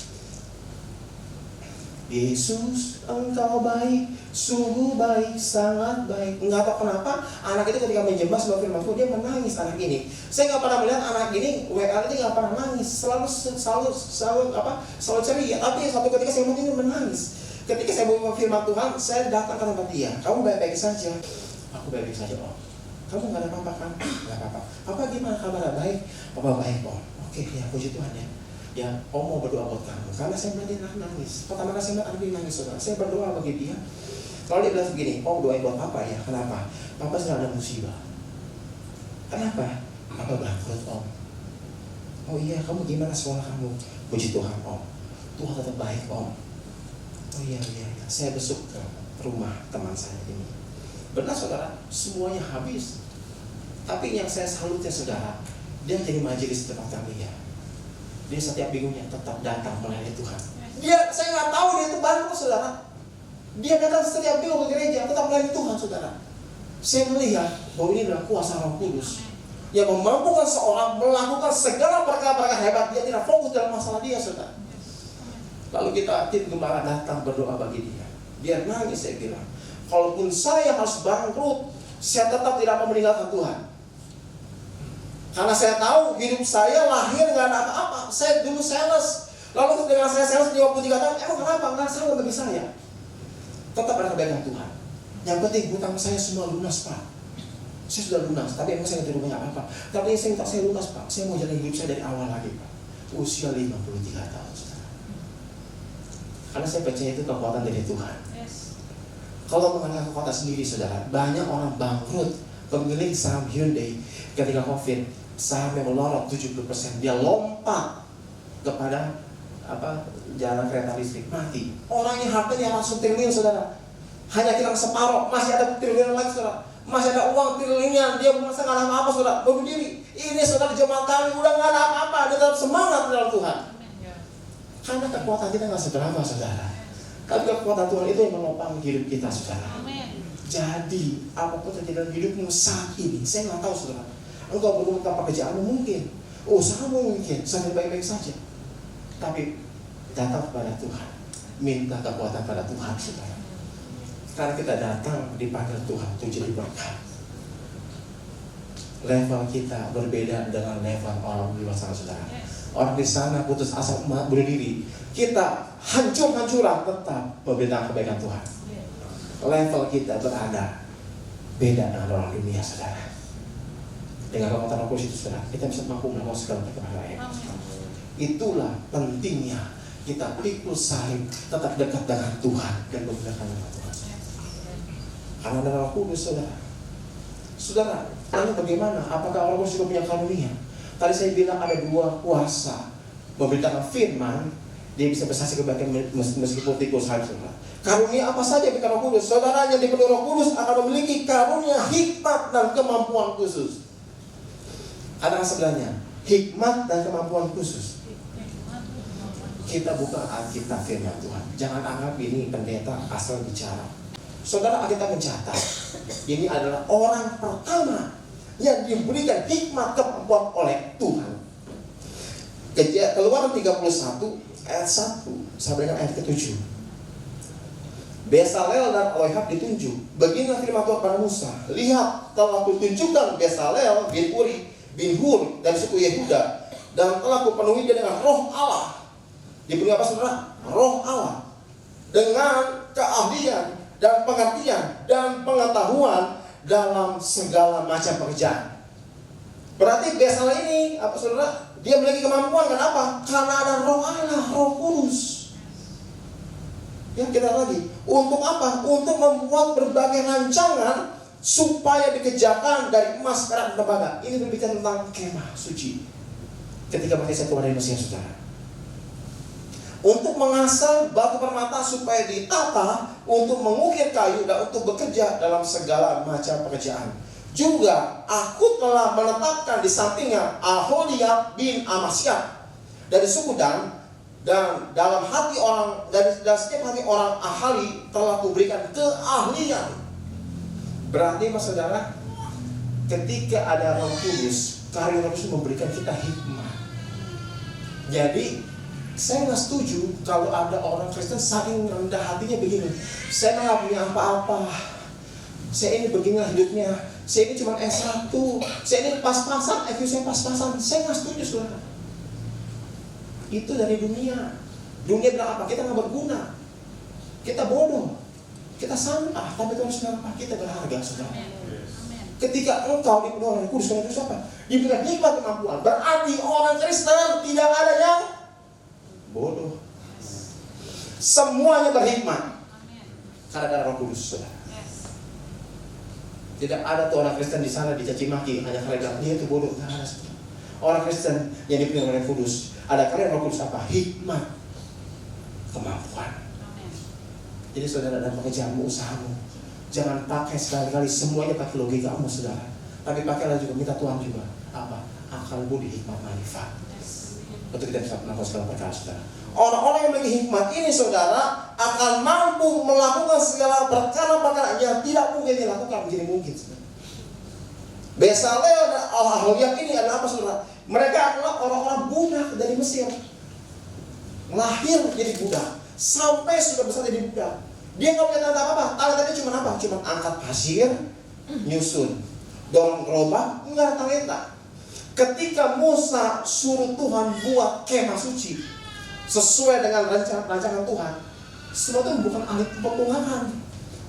Yesus, engkau baik, sungguh baik, sangat baik. Nggak tahu kenapa anak itu ketika menyembah sebuah firman Tuhan dia menangis, anak ini. Saya nggak pernah melihat anak ini WL ini nggak pernah nangis, selalu ceria. Tapi satu ketika saya melihat ini menangis. Ketika saya membawa firman Tuhan, saya datang ke tempat dia. Kamu baik-baik saja? Aku baik-baik saja, Om. Kamu nggak ada apa-apa kan? Nggak apa-apa. Papa gimana kabar? Baik. Papa baik, Om. Oke, ya puji Tuhan ya. Ya, Om mau berdoa buat kamu. Karena saya melihat dia nangis. Pertama kali saya melihat dia nangis, saudara. Saya berdoa bagi dia. Lalu dia bilang begini, Om doain buat Papa ya. Kenapa? Papa sedang ada musibah. Kenapa? Papa bangkrut, Om. Oh iya, kamu gimana sekolah kamu? Puji Tuhan, Om. Tuhan tetap baik, Om. Oh iya. Saya besok ke rumah teman saya ini. Benar, saudara, semuanya habis. Tapi yang saya salutnya, saudara, dia jadi majelis tempat kami ya. Dia setiap minggunya tetap datang melayani Tuhan. Saya nggak tahu dia itu bangkrut, saudara. Dia datang setiap minggu ke gereja, tetap melayani Tuhan, saudara. Saya melihat bahwa ini adalah kuasa Roh Kudus yang memampukan seorang melakukan segala perkara-perkara hebat. Dia tidak fokus dalam masalah dia, saudara. Lalu kita tim gembala datang berdoa bagi dia. Dia nangis, saya bilang, kalaupun saya harus bangkrut, saya tetap tidak mau meninggalkan Tuhan. Karena saya tahu hidup saya lahir nggak ada apa-apa. Saya dulu sales. Lalu dengan saya sales 53 tahun, emang kenapa? Nggak salah bagi saya. Tetap ada kebaikan Tuhan. Yang penting hutang saya semua lunas, Pak. Saya sudah lunas, tapi emang saya nggak banyak apa-apa. Tapi saya minta saya lunas, Pak. Saya mau jalan hidup saya dari awal lagi, Pak. Usia 53 tahun, saudara. Karena saya percaya itu kekuatan dari Tuhan. Kalau mengenai kekuatan sendiri, saudara, banyak orang bangkrut. Pemilik saham Hyundai ketika COVID, sahamnya melorot 70%. Dia lompat kepada jalan kereta listrik, mati. Orang yang hartanya langsung triliun, saudara, hanya hilang separuh, masih ada triliun lagi, saudara. Masih ada uang triliunan, dia merasa nggak ada apa-apa, saudara, bunuh diri. Ini saudara jemaat kami udah nggak ada apa-apa, dia tetap semangat dalam Tuhan. Karena kekuatan kita nggak seberapa, saudara. Tapi kekuatan Tuhan itu yang menopang hidup kita, saudara. Jadi apapun terjadi dalam hidupmu saat ini, saya nggak tahu, saudara. Engkau belum tanpa pekerjaanmu mungkin, usahamu mungkin sambil baik-baik saja. Tapi datang kepada Tuhan, minta kekuatan pada Tuhan, saudara. Karena kita datang dipanggil Tuhan untuk jadi berkat. Level kita berbeda dengan level orang di luar sana, saudara. Orang di sana putus asa bunuh diri, kita hancur-hancuran tetap memberitakan kebaikan Tuhan. Level kita berada beda dengan orang dunia, saudara. Dengan kekuatan Roh Kudus itu, saudara, kita bisa mampu melakukan segala perkara. Itulah pentingnya kita pikul salib, tetap dekat dengan Tuhan dan berdekat dengan Tuhan. Karena ada Roh Kudus, saudara. Saudara, lalu bagaimana? Apakah Roh Kudus juga punya karunia? Tadi saya bilang ada dua kuasa memberitakan firman, dia bisa bersaksi kebaikan meskipun pikul salib, saudara. Karunia apa saja berikan Roh Kudus? Saudara yang dipenuhi Roh Kudus akan memiliki karunia hikmat dan kemampuan khusus. Ada sebelahnya hikmat dan kemampuan khusus. Kita buka Alkitab firman Tuhan. Jangan anggap ini pendeta asal bicara. Saudara, Alkitab mencatat ini adalah orang pertama yang diberikan hikmat kemampuan oleh Tuhan. Keluaran 31 ayat 1 sampai dengan ayat ke-7. Bezalel dan Oholiab ditunjuk. Beginilah firman Tuhan pada Musa. Lihat, telah kutunjukkan Bezalel bin Uri bin Hur dari suku Yehuda, dan telah kupenuhi dia dengan roh Allah. Dipenuhi apa, saudara? Roh Allah. Dengan keahlian dan pengertian dan pengetahuan dalam segala macam pekerjaan. Berarti Bezalel ini apa, saudara? Dia memiliki kemampuan. Kenapa? Karena ada roh Allah, Roh Kudus. Ya, kita lagi. Untuk apa? Untuk membuat berbagai rancangan supaya dikerjakan dari emas, perak, dan tembaga. Ini berbicara tentang kemah suci. Ketika bangsa keluar dari Mesir, saudara. Untuk mengasah batu permata supaya ditata, untuk mengukir kayu, dan untuk bekerja dalam segala macam pekerjaan. Juga aku telah menetapkan di sampingnya Oholiab bin Amasyah dari suku Dan, dan dalam hati orang, dari setiap hati orang ahli telah kuberikan keahlian. Berarti, mas saudara, ketika ada Roh Kudus, karya Roh Kudus memberikan kita hikmat. Jadi saya nggak setuju kalau ada orang Kristen saking rendah hatinya begini. Saya nggak punya apa-apa. Saya ini beginilah hidupnya. Saya ini cuma S1. Saya ini pas-pasan, IQ saya pas-pasan. Saya nggak setuju, saudara. Itu dari dunia. Dunia bilang apa? Kita nggak berguna. Kita bodoh. Kita sampah, tapi Tuhan sudah apa? Kita berharga, saudara. Ketika engkau dipenuhi oleh Kudus, itu siapa? Diberikan hikmat kemampuan. Berarti orang Kristen tidak ada yang bodoh. Semuanya berhikmat. Karena ada Roh Kudus, saudara. Tidak ada tuh orang Kristen di sana dicaci maki hanya karena bilang dia itu bodoh. Tidak ada, saudara. Orang Kristen yang dipenuhi oleh Kudus, ada karya Roh Kudus apa? Hikmat, kemampuan. Jadi saudara, dalam pekerjaanmu, usahamu, jangan pakai sekali-kali semuanya pakai logikamu, saudara. Tapi pakailah juga, minta Tuhan juga apa? Akal budi, hikmat, marifat. Untuk kita bisa melakukan segala perkara, saudara. Orang-orang yang memiliki hikmat ini, saudara, akan mampu melakukan segala perkara-perkara yang tidak mungkin dilakukan menjadi mungkin, saudara. Bezalel dan Oholiab ini adalah apa, saudara? Mereka adalah orang-orang budak dari Mesir. Lahir jadi budak, sampai sudah besar jadi budak. Dia nggak punya tanda apa-apa. Talentanya cuma apa? Cuma angkat pasir, nyusun, dorong gerobak, nggak talenta. Ketika Musa suruh Tuhan buat kemah suci sesuai dengan rancangan Tuhan, semua itu bukan ahli petualangan.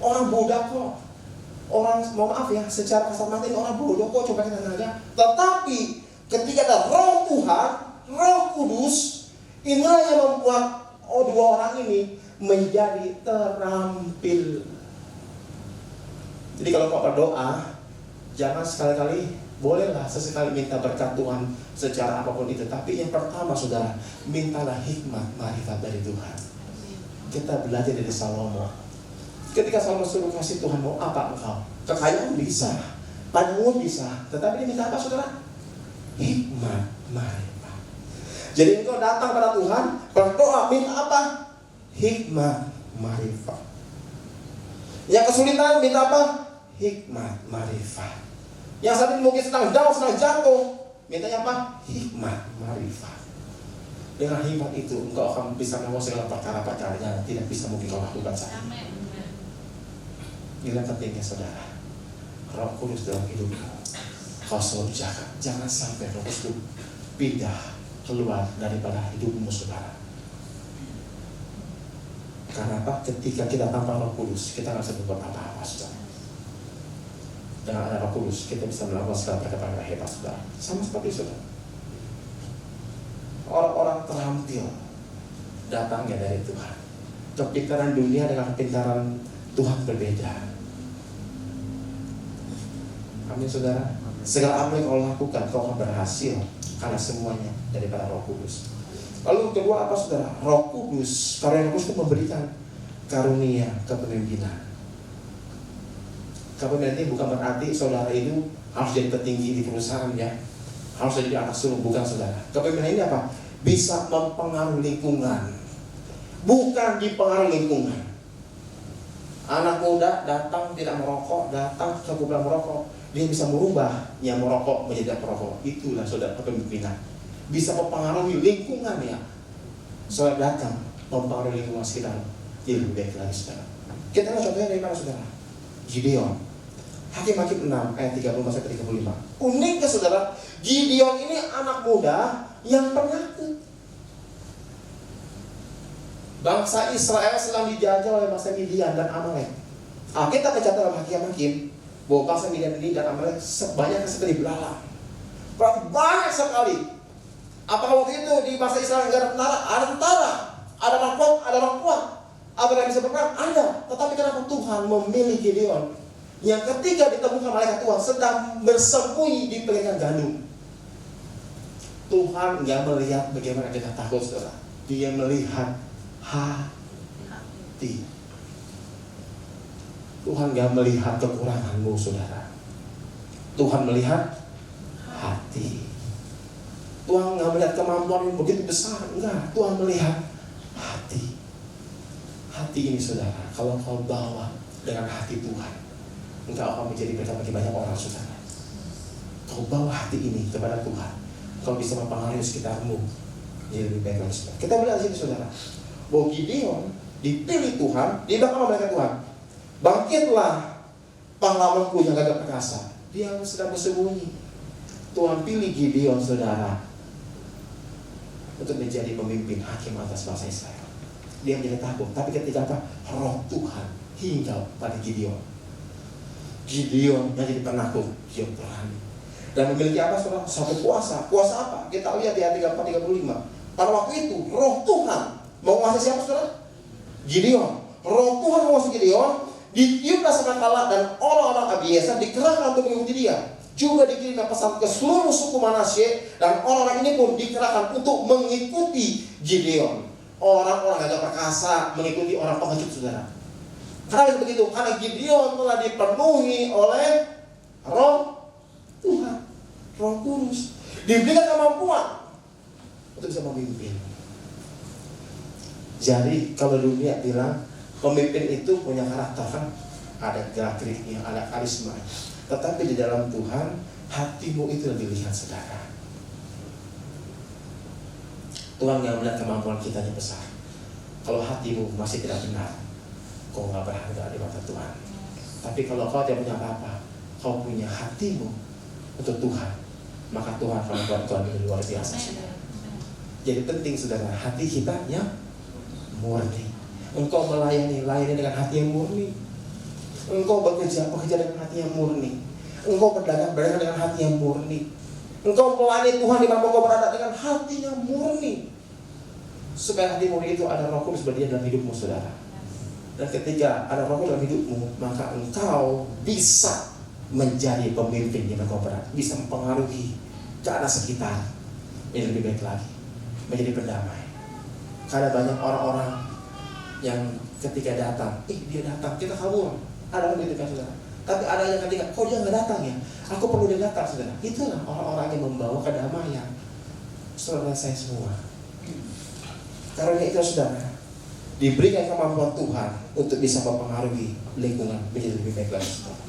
Orang budak kok. Orang, mau maaf ya, secara kasar mata ini orang bodoh kok, coba kita tanya. Tetapi ketika ada Roh Tuhan, Roh Kudus, inilah yang membuat dua orang ini menjadi terampil. Jadi kalau kau berdoa, jangan sekali-kali Bolehlah sesekali minta berkat Tuhan secara apapun itu. Tapi yang pertama saudara, mintalah hikmat, marifat dari Tuhan. Kita belajar dari Salomo. Ketika Salomo suruh kasih Tuhan, mau apa engkau? Kekayaan bisa, panjang umur bisa. Tetapi dia minta apa saudara? Hikmat, marifat. Jadi engkau datang pada Tuhan, berdoa, minta apa? Hikmat, marifat. Yang kesulitan minta apa? Hikmat, marifat. Yang saat ini mungkin sedang down, sedang jatuh, mintanya apa? Hikmat, marifat. Dengan hikmat itu engkau akan bisa menguasai segala perkara-perkara yang tidak bisa mungkin kau lakukan saat ini. Ini yang pentingnya saudara, Roh Kudus dalam hidupmu kau selalu jaga. Jangan sampai Roh Kudus pindah keluar daripada hidupmu saudara. Karena apa? Ketika kita tanpa Roh Kudus, kita nggak bisa berbuat apa-apa saudara. Dengan ada Roh Kudus, kita bisa melakukan segala perkara hebat saudara. Sama seperti saudara, orang-orang terampil datangnya dari Tuhan. Kepintaran dunia dengan kepintaran Tuhan berbeda. Amin saudara. Segala apa yang kau lakukan, kau akan berhasil karena semuanya daripada Roh Kudus. Lalu kedua apa saudara? Roh Kudus, karena Roh Kudus itu memberikan karunia kepemimpinan. Kepemimpinan ini bukan berarti saudara itu harus jadi petinggi di perusahaan ya, harus jadi anak sulung, bukan saudara. Kepemimpinan ini apa? Bisa mempengaruhi lingkungan, bukan dipengaruhi lingkungan. Anak muda datang tidak merokok, datang ke kumpulan merokok, dia bisa merubah yang merokok menjadi tidak merokok. Itulah saudara kepemimpinan. Bisa mempengaruhi lingkungan ya. Saudara datang mempengaruhi lingkungan sekitar, jadi lebih baik lagi saudara. Kita lihat contohnya dari mana saudara? Gideon. Hakim-Hakim 6 ayat 30-35. Uniknya saudara, Gideon ini anak muda yang penakut. Bangsa Israel sedang dijajah oleh bangsa Midian dan Amalek. Kita baca dalam Hakim-Hakim bahwa bangsa Midian ini dan Amalek sebanyak seperti belalang. Banyak sekali. Apakah waktu itu di bangsa Israel nggak ada tentara? Ada tentara, ada orang kuat, ada orang kuat. Apa yang bisa berperang? Ada. Tetapi kenapa Tuhan memilih Gideon yang ketika ditemukan malaikat Tuhan sedang bersembunyi di pegangan gandum? Tuhan nggak melihat bagaimana kita takut saudara. Dia melihat hati. Tuhan nggak melihat kekuranganmu saudara. Tuhan melihat hati. Tuhan nggak melihat kemampuan yang begitu besar, enggak. Tuhan melihat hati. Hati ini saudara, kalau kau bawa dengan hati Tuhan, engkau akan menjadi berkat bagi banyak orang saudara. Kau bawa hati ini kepada Tuhan, kau bisa mempengaruhi sekitarmu jadi lebih baik lagi saudara. Kita melihat di sini saudara, bahwa Gideon dipilih Tuhan, dia bakal memberikan Tuhan. Bangkitlah pahlawanku yang gagah perkasa. Dia sedang bersembunyi. Tuhan pilih Gideon saudara untuk menjadi pemimpin hakim atas bangsa Israel. Dia menjadi takut, tapi ketika apa? Roh Tuhan hinggap pada Gideon. Gideon yang jadi penakut, dia berani dan memiliki apa saudara? Satu kuasa. Kuasa apa? Kita lihat di ayat 34-35. Pada waktu itu Roh Tuhan menguasai siapa saudara? Gideon. Roh Tuhan menguasai Gideon. Ditiuplah sangkakala dan orang-orang Abiezer dikerahkan untuk mengikuti dia. Juga dikirimkan pesan ke seluruh suku Manasye dan orang-orang ini pun dikerahkan untuk mengikuti Gideon. Orang-orang gagah perkasa mengikuti orang pengecut saudara. Karena begitu, karena Gideon telah dipenuhi oleh Roh Tuhan, Roh Kudus, diberikan kemampuan untuk bisa memimpin. Jadi kalau dunia bilang pemimpin itu punya karakter kan, ada gerak-geriknya, ada karisma. Tetapi di dalam Tuhan, hatimu itu lebih lihat saudara. Tuhan yang melihat kemampuan kita yang besar. Kalau hatimu masih tidak benar, kau nggak berharga di mata Tuhan. Tapi kalau kau tidak punya apa-apa, kau punya hatimu untuk Tuhan, maka Tuhan akan membuat Tuhan ini luar biasa. Jadi penting saudara, hati kita yang murni. Engkau melayani dengan hati yang murni. Engkau bekerja dengan hati yang murni. Engkau berdagang dengan hati yang murni. Engkau melayani Tuhan di mana engkau berada dengan hati yang murni. Supaya hati murni itu ada Roh Kudus berdiam dalam hidupmu saudara. Dan ketika ada Roh Kudus dalam hidupmu, maka engkau bisa menjadi pemimpin yang berkobaran, bisa mempengaruhi keadaan sekitar yang lebih baik lagi, menjadi pendamai. Karena banyak orang-orang yang ketika datang, dia datang, kita kabur. Ada begitu kan saudara? Tapi ada yang ketika, kok dia nggak datang ya? Aku perlu dia datang saudara. Itulah orang-orang yang membawa kedamaian. Saudara saya semua. Karena itu saudara, diberikan kemampuan Tuhan untuk bisa mempengaruhi lingkungan menjadi lebih baik lagi saudara.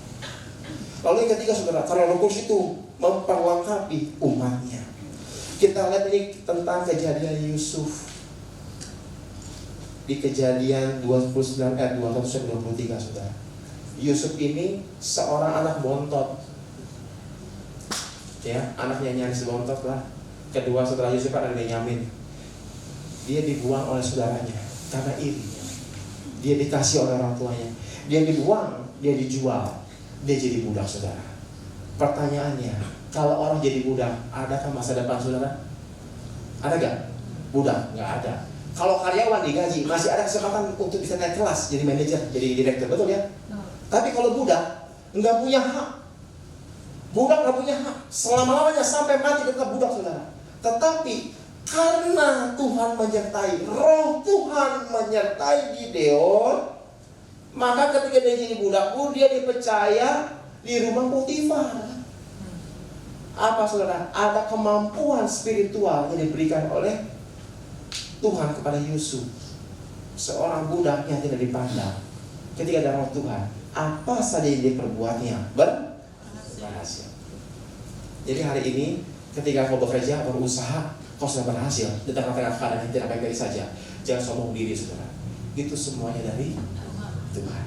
Lalu yang ketiga saudara, karena Roh Kudus itu memperlengkapi umatnya. Kita lihat ini tentang kejadian Yusuf di Kejadian 29 ayat 223 saudara. Yusuf ini seorang anak bontot, ya, anaknya nyaris bontot lah. Kedua saudara Yusuf ada Benyamin. Dia dibuang oleh saudaranya karena iri. Dia dikasih oleh orang tuanya. Dia dibuang, dia dijual, dia jadi budak saudara. Pertanyaannya, kalau orang jadi budak, adakah masa depan saudara? Ada gak? Budak? Gak ada. Kalau karyawan digaji, masih ada kesempatan untuk bisa naik kelas, jadi manajer, jadi direktur, betul ya? Tapi kalau budak, nggak punya hak. Budak nggak punya hak. Selama-lamanya sampai mati tetap budak saudara. Tetapi karena Tuhan menyertai, Roh Tuhan menyertai Gideon, maka ketika dia jadi budak pun dia dipercaya di rumah Potifar. Apa saudara? Ada kemampuan spiritual yang diberikan oleh Tuhan kepada Yusuf. Seorang budak yang tidak dipandang. Ketika ada Roh Tuhan, apa saja yang dia perbuatnya berhasil. Jadi hari ini ketika kau bekerja, berusaha, kau sudah berhasil di tengah-tengah keadaan yang tidak baik-baik saja, jangan sombong diri saudara. Itu semuanya dari Tuhan.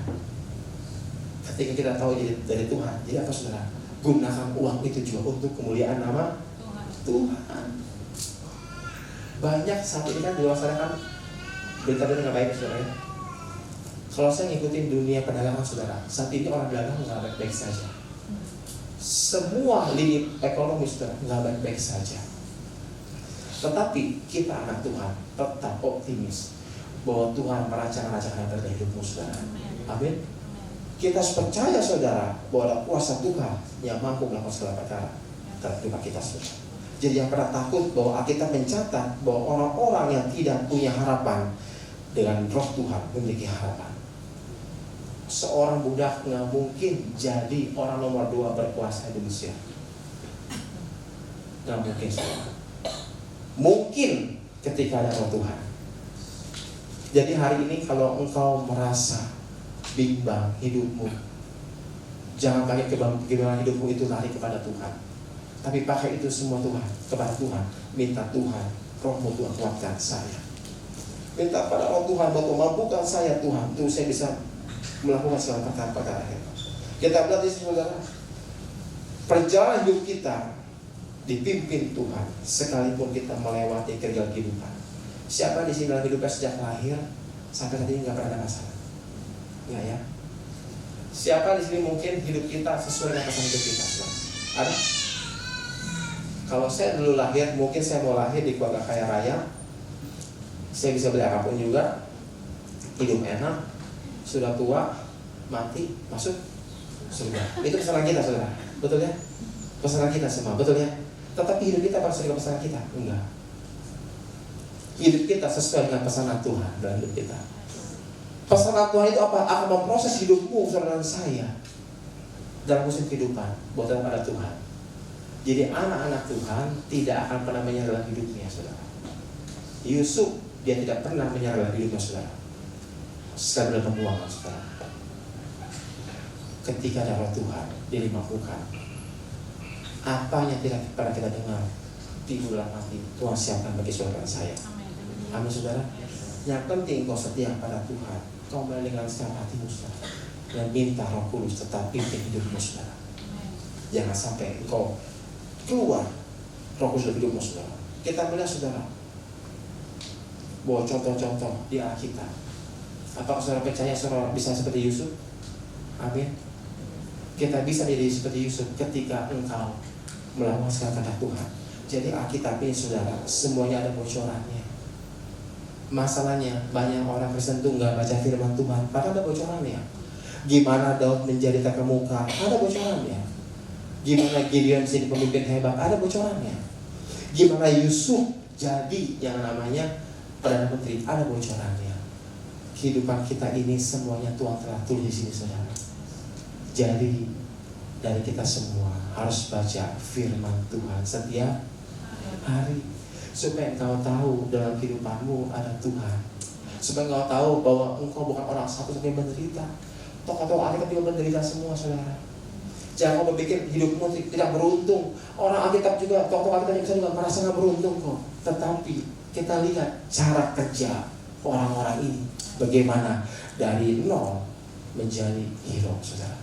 Ketika kita tahu dari Tuhan, jadi apa saudara? Gunakan uang itu juga untuk kemuliaan nama Tuhan. Banyak saat ini kan diwasanakan berita-berita nggak baik saudara ya. Kalau saya ngikutin dunia perdagangan saudara, saat ini orang dagang nggak baik-baik saja. Semua lini ekonomi saudara nggak baik-baik saja. Tetapi kita anak Tuhan tetap optimis bahwa Tuhan merancang-rancang yang terbaik hidupmu saudara. Amin. Kita harus percaya saudara bahwa ada kuasa Tuhan yang mampu melakukan segala perkara dalam hidup kita saudara. Jadi yang pernah takut bahwa Alkitab mencatat bahwa orang-orang yang tidak punya harapan dengan Roh Tuhan memiliki harapan. Seorang budak nggak mungkin jadi orang nomor 2 berkuasa di Mesir. Nggak mungkin saudara. Mungkin ketika ada Roh Tuhan. Jadi hari ini kalau engkau merasa bimbang hidupmu, jangan pakai kebimbangan hidupmu itu lari kepada Tuhan, tapi pakai itu semua Tuhan kepada Tuhan. Minta Tuhan, Rohmu Tuhan kuatkan saya. Minta pada Roh Tuhan bahwa mampukan saya Tuhan, untuk saya bisa melakukan segala perkara-perkara. Kita belajar saudara, perjalanan hidup kita dipimpin Tuhan sekalipun kita melewati kerjaan kehidupan. Siapa di sini dalam hidupnya sejak lahir sampai saat ini nggak pernah ada masalah? Nggak ya? Siapa di sini mungkin hidup kita sesuai dengan pesan hidup kita? Ada? Kalau saya dulu lahir, mungkin saya mau lahir di keluarga kaya raya, saya bisa beli apapun juga, hidup enak, sudah tua, mati, masuk surga. Itu pesanan kita saudara, betul ya? Pesanan kita semua, betul ya? Tetapi hidup kita pasti dengan pesanan kita? Enggak. Hidup kita sesuai dengan pesanan Tuhan dalam hidup kita. Pesanan Tuhan itu apa? Akan memproses hidupmu saudara dan saya dalam musim kehidupan, buatan pada Tuhan. Jadi anak-anak Tuhan tidak akan pernah menyerah dalam hidupnya saudara. Yusuf dia tidak pernah menyerah dalam hidupnya saudara. Sekarang dalam pembuangan saudara. Ketika ada Roh Tuhan, dia dimampukan. Apa yang tidak pernah kita dengar, timbul dalam hati, Tuhan siapkan bagi saudara dan saya. Amin saudara. Yang penting kau setia pada Tuhan, kau melenggang secara hatimu saudara, dan minta Roh Kudus tetap pimpin hidupmu saudara. Jangan sampai engkau keluar Roh Kudus dari hidupmu saudara. Kita melihat saudara bahwa contoh-contoh di Alkitab. Apakah saudara percaya saudara bisa seperti Yusuf? Amin. Kita bisa jadi seperti Yusuf ketika engkau melakukan segala kehendak Tuhan. Jadi Alkitab ini saudara, semuanya ada bocorannya. Masalahnya banyak orang Kristen tuh nggak baca firman Tuhan, padahal ada bocorannya. Gimana Daud menjadi terkemuka? Ada bocorannya. Gimana Gideon menjadi pemimpin hebat? Ada bocorannya. Gimana Yusuf jadi yang namanya Perdana Menteri? Ada bocorannya. Kehidupan kita ini semuanya Tuhan telah tulis di sini, saudara. Jadi dari kita semua harus baca firman Tuhan setiap hari, supaya engkau tahu dalam kehidupanmu ada Tuhan, supaya engkau tahu bahwa engkau bukan orang satu-satunya menderita. Tokoh-tokoh Alkitab juga menderita semua, saudara. Jangan kau berpikir hidupmu tidak beruntung. Orang Alkitab juga, tokoh Alkitab juga merasa nggak beruntung kok. Tetapi kita lihat cara kerja orang-orang ini, bagaimana dari nol menjadi hero, saudara.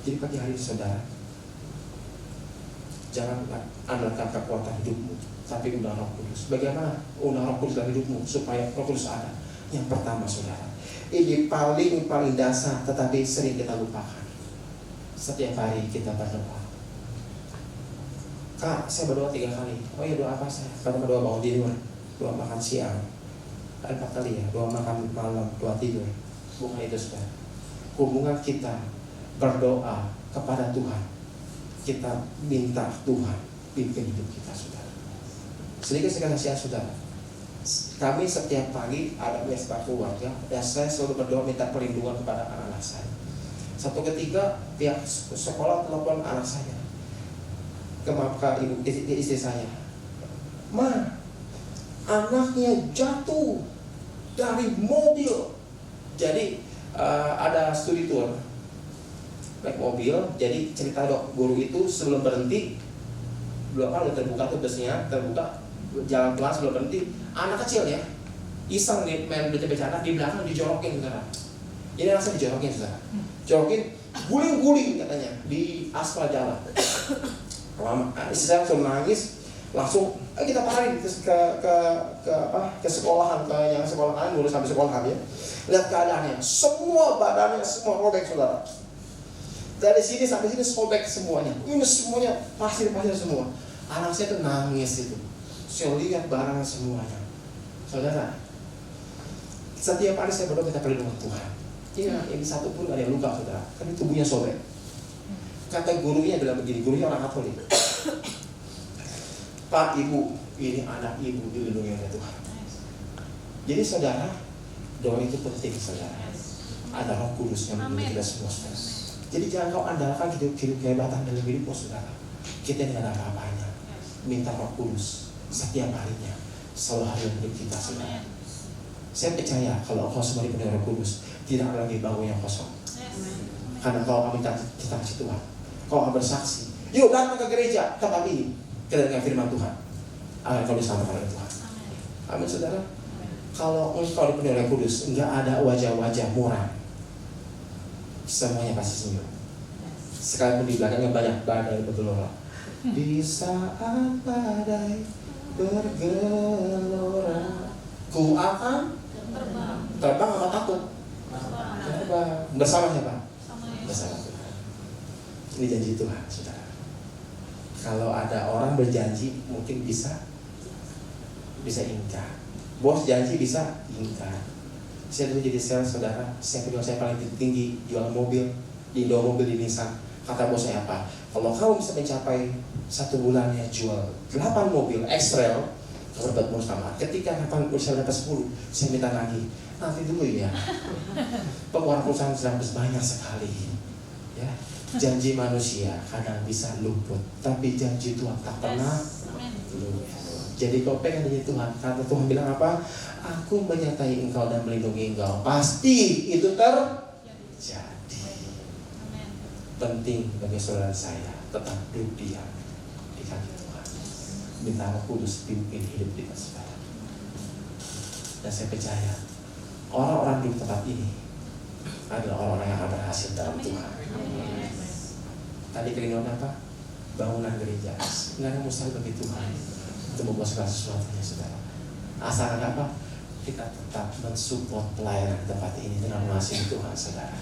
Jadi pagi hari saudara, jangan andalkan kekuatan hidupmu, tapi undang Roh Kudus. Bagaimana undang Roh Kudus dalam hidupmu supaya Roh Kudus ada? Yang pertama, saudara, ini paling dasar, tetapi sering kita lupakan. Setiap hari kita berdoa. Kak, saya berdoa 3 kali. Oh iya, doa apa saya? Pertama doa bangun tidur, doa makan siang, 4 kali ya, doa makan malam, doa tidur. Bukan itu, saudara. Hubungan kita berdoa kepada Tuhan, kita minta Tuhan pimpin hidup kita, saudara. Sedikit saya kasih saudara, kami setiap pagi ada mesbah keluarga, dan saya selalu berdoa minta perlindungan kepada anak-anak saya. Satu ketika pihak sekolah telepon anak saya, ke ibu istri saya, Ma, anaknya jatuh dari mobil. Jadi ada studi tour naik mobil. Jadi cerita guru itu sebelum berhenti, belum udah terbuka tuh busnya, terbuka jalan pelan sebelum berhenti, anak kecil ya iseng nih main bercanda di belakang dijorokin, saudara. Jadi langsung dijorokin, saudara. Jorokin, guling-guling katanya di aspal jalan. Istri saya langsung nangis, langsung kita parahin ke sekolahan, ke yang sekolahan, ngurus sampai sekolahan ya. Lihat keadaannya, semua badannya semua robek, saudara. Dari sini sampai sini sobek semuanya. Ini semuanya pasir-pasir semua. Anak saya tuh nangis itu. Saya lihat barang semuanya. Saudara, setiap hari saya berdoa minta perlindungan Tuhan. Iya, ini satu pun ada yang luka, saudara. Karena tubuhnya sobek. Kata gurunya bilang begini, gurunya orang Katolik. Pak, Ibu, ini anak Ibu dilindungi oleh Tuhan. Jadi saudara, doa itu penting, saudara. Ada Roh Kudus yang melindungi kita semua, saudara. Jadi jangan kau andalkan hidup kehebatan dalam hidupmu, saudara. Kita tidak ada apa-apanya. Minta Roh Kudus setiap harinya, selalu hadir hidup kita, saudara. Saya percaya kalau kau semua dipenuhi Roh Kudus, tidak ada lagi bangku yang kosong. Karena kau akan minta kita kasih Tuhan. Kau akan bersaksi. Yuk datang ke gereja tempat ini, kita dengar firman Tuhan. Agar kau diselamatkan oleh Tuhan. Amin, saudara. Kalau engkau dipenuhi Roh Kudus, enggak ada wajah-wajah muram. Semuanya pasti senyum. Sekalipun di belakangnya banyak badai bergelora. Di saat badai bergelora, ku akan terbang apa takut? Terbang. Bersama siapa? Bersama Tuhan. Ini janji Tuhan, saudara. Kalau ada orang berjanji, mungkin bisa ingkar. Bos janji bisa ingkar. Saya dulu jadi sales, saudara. Saya paling tinggi jual mobil di Indo Mobil di Nissan. Kata bos saya apa? Kalau kamu bisa mencapai 1 bulannya jual 8 mobil X-Trail, kamu dapat bonus tambahan. Ketika kapan saya dapat 10, saya minta lagi. Nanti dulu ya. Pengeluaran perusahaan sedang banyak sekali. Ya, janji manusia kadang bisa luput, tapi janji Tuhan tak pernah luput. Jadi kau pengen janji Tuhan, karena Tuhan bilang apa? Aku menyertai engkau dan melindungi engkau. Pasti itu terjadi. Penting bagi saudara saya tetap duduk diam di kaki Tuhan. Minta Roh Kudus pimpin hidup kita, saudara. Dan saya percaya orang-orang di tempat ini adalah orang-orang yang akan berhasil dalam Tuhan. Tadi kerinduan apa? Bangunan gereja. Nggak ada mustahil bagi Tuhan untuk membuat segala sesuatunya, saudara. Asalkan apa? Kita tetap mensupport pelayanan di tempat ini dengan mengasihi Tuhan, saudara.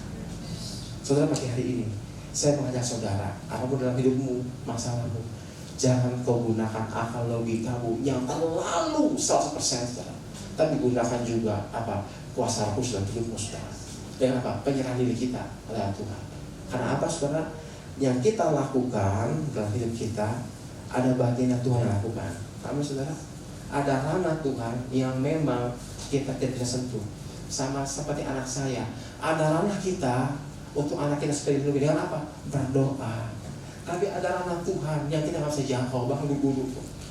Saudara, pagi hari ini saya mengajak saudara, apapun dalam hidupmu, masalahmu, jangan kau gunakan akal logikamu yang terlalu 100%, saudara. Tapi gunakan juga apa? Kuasa Roh Kudus dalam hidupmu, saudara. Dengan apa? Penyerahan diri kita pada Tuhan. Karena apa saudara? Yang kita lakukan dalam hidup kita, ada bagian yang Tuhan lakukan. Kamu saudara? Ada ranah Tuhan yang memang kita tidak bisa sentuh. Sama seperti anak saya, ada ranah kita untuk anak kita supaya dilindungi dengan apa? Berdoa. Tapi ada ranah Tuhan yang kita nggak bisa jangkau, bahkan guru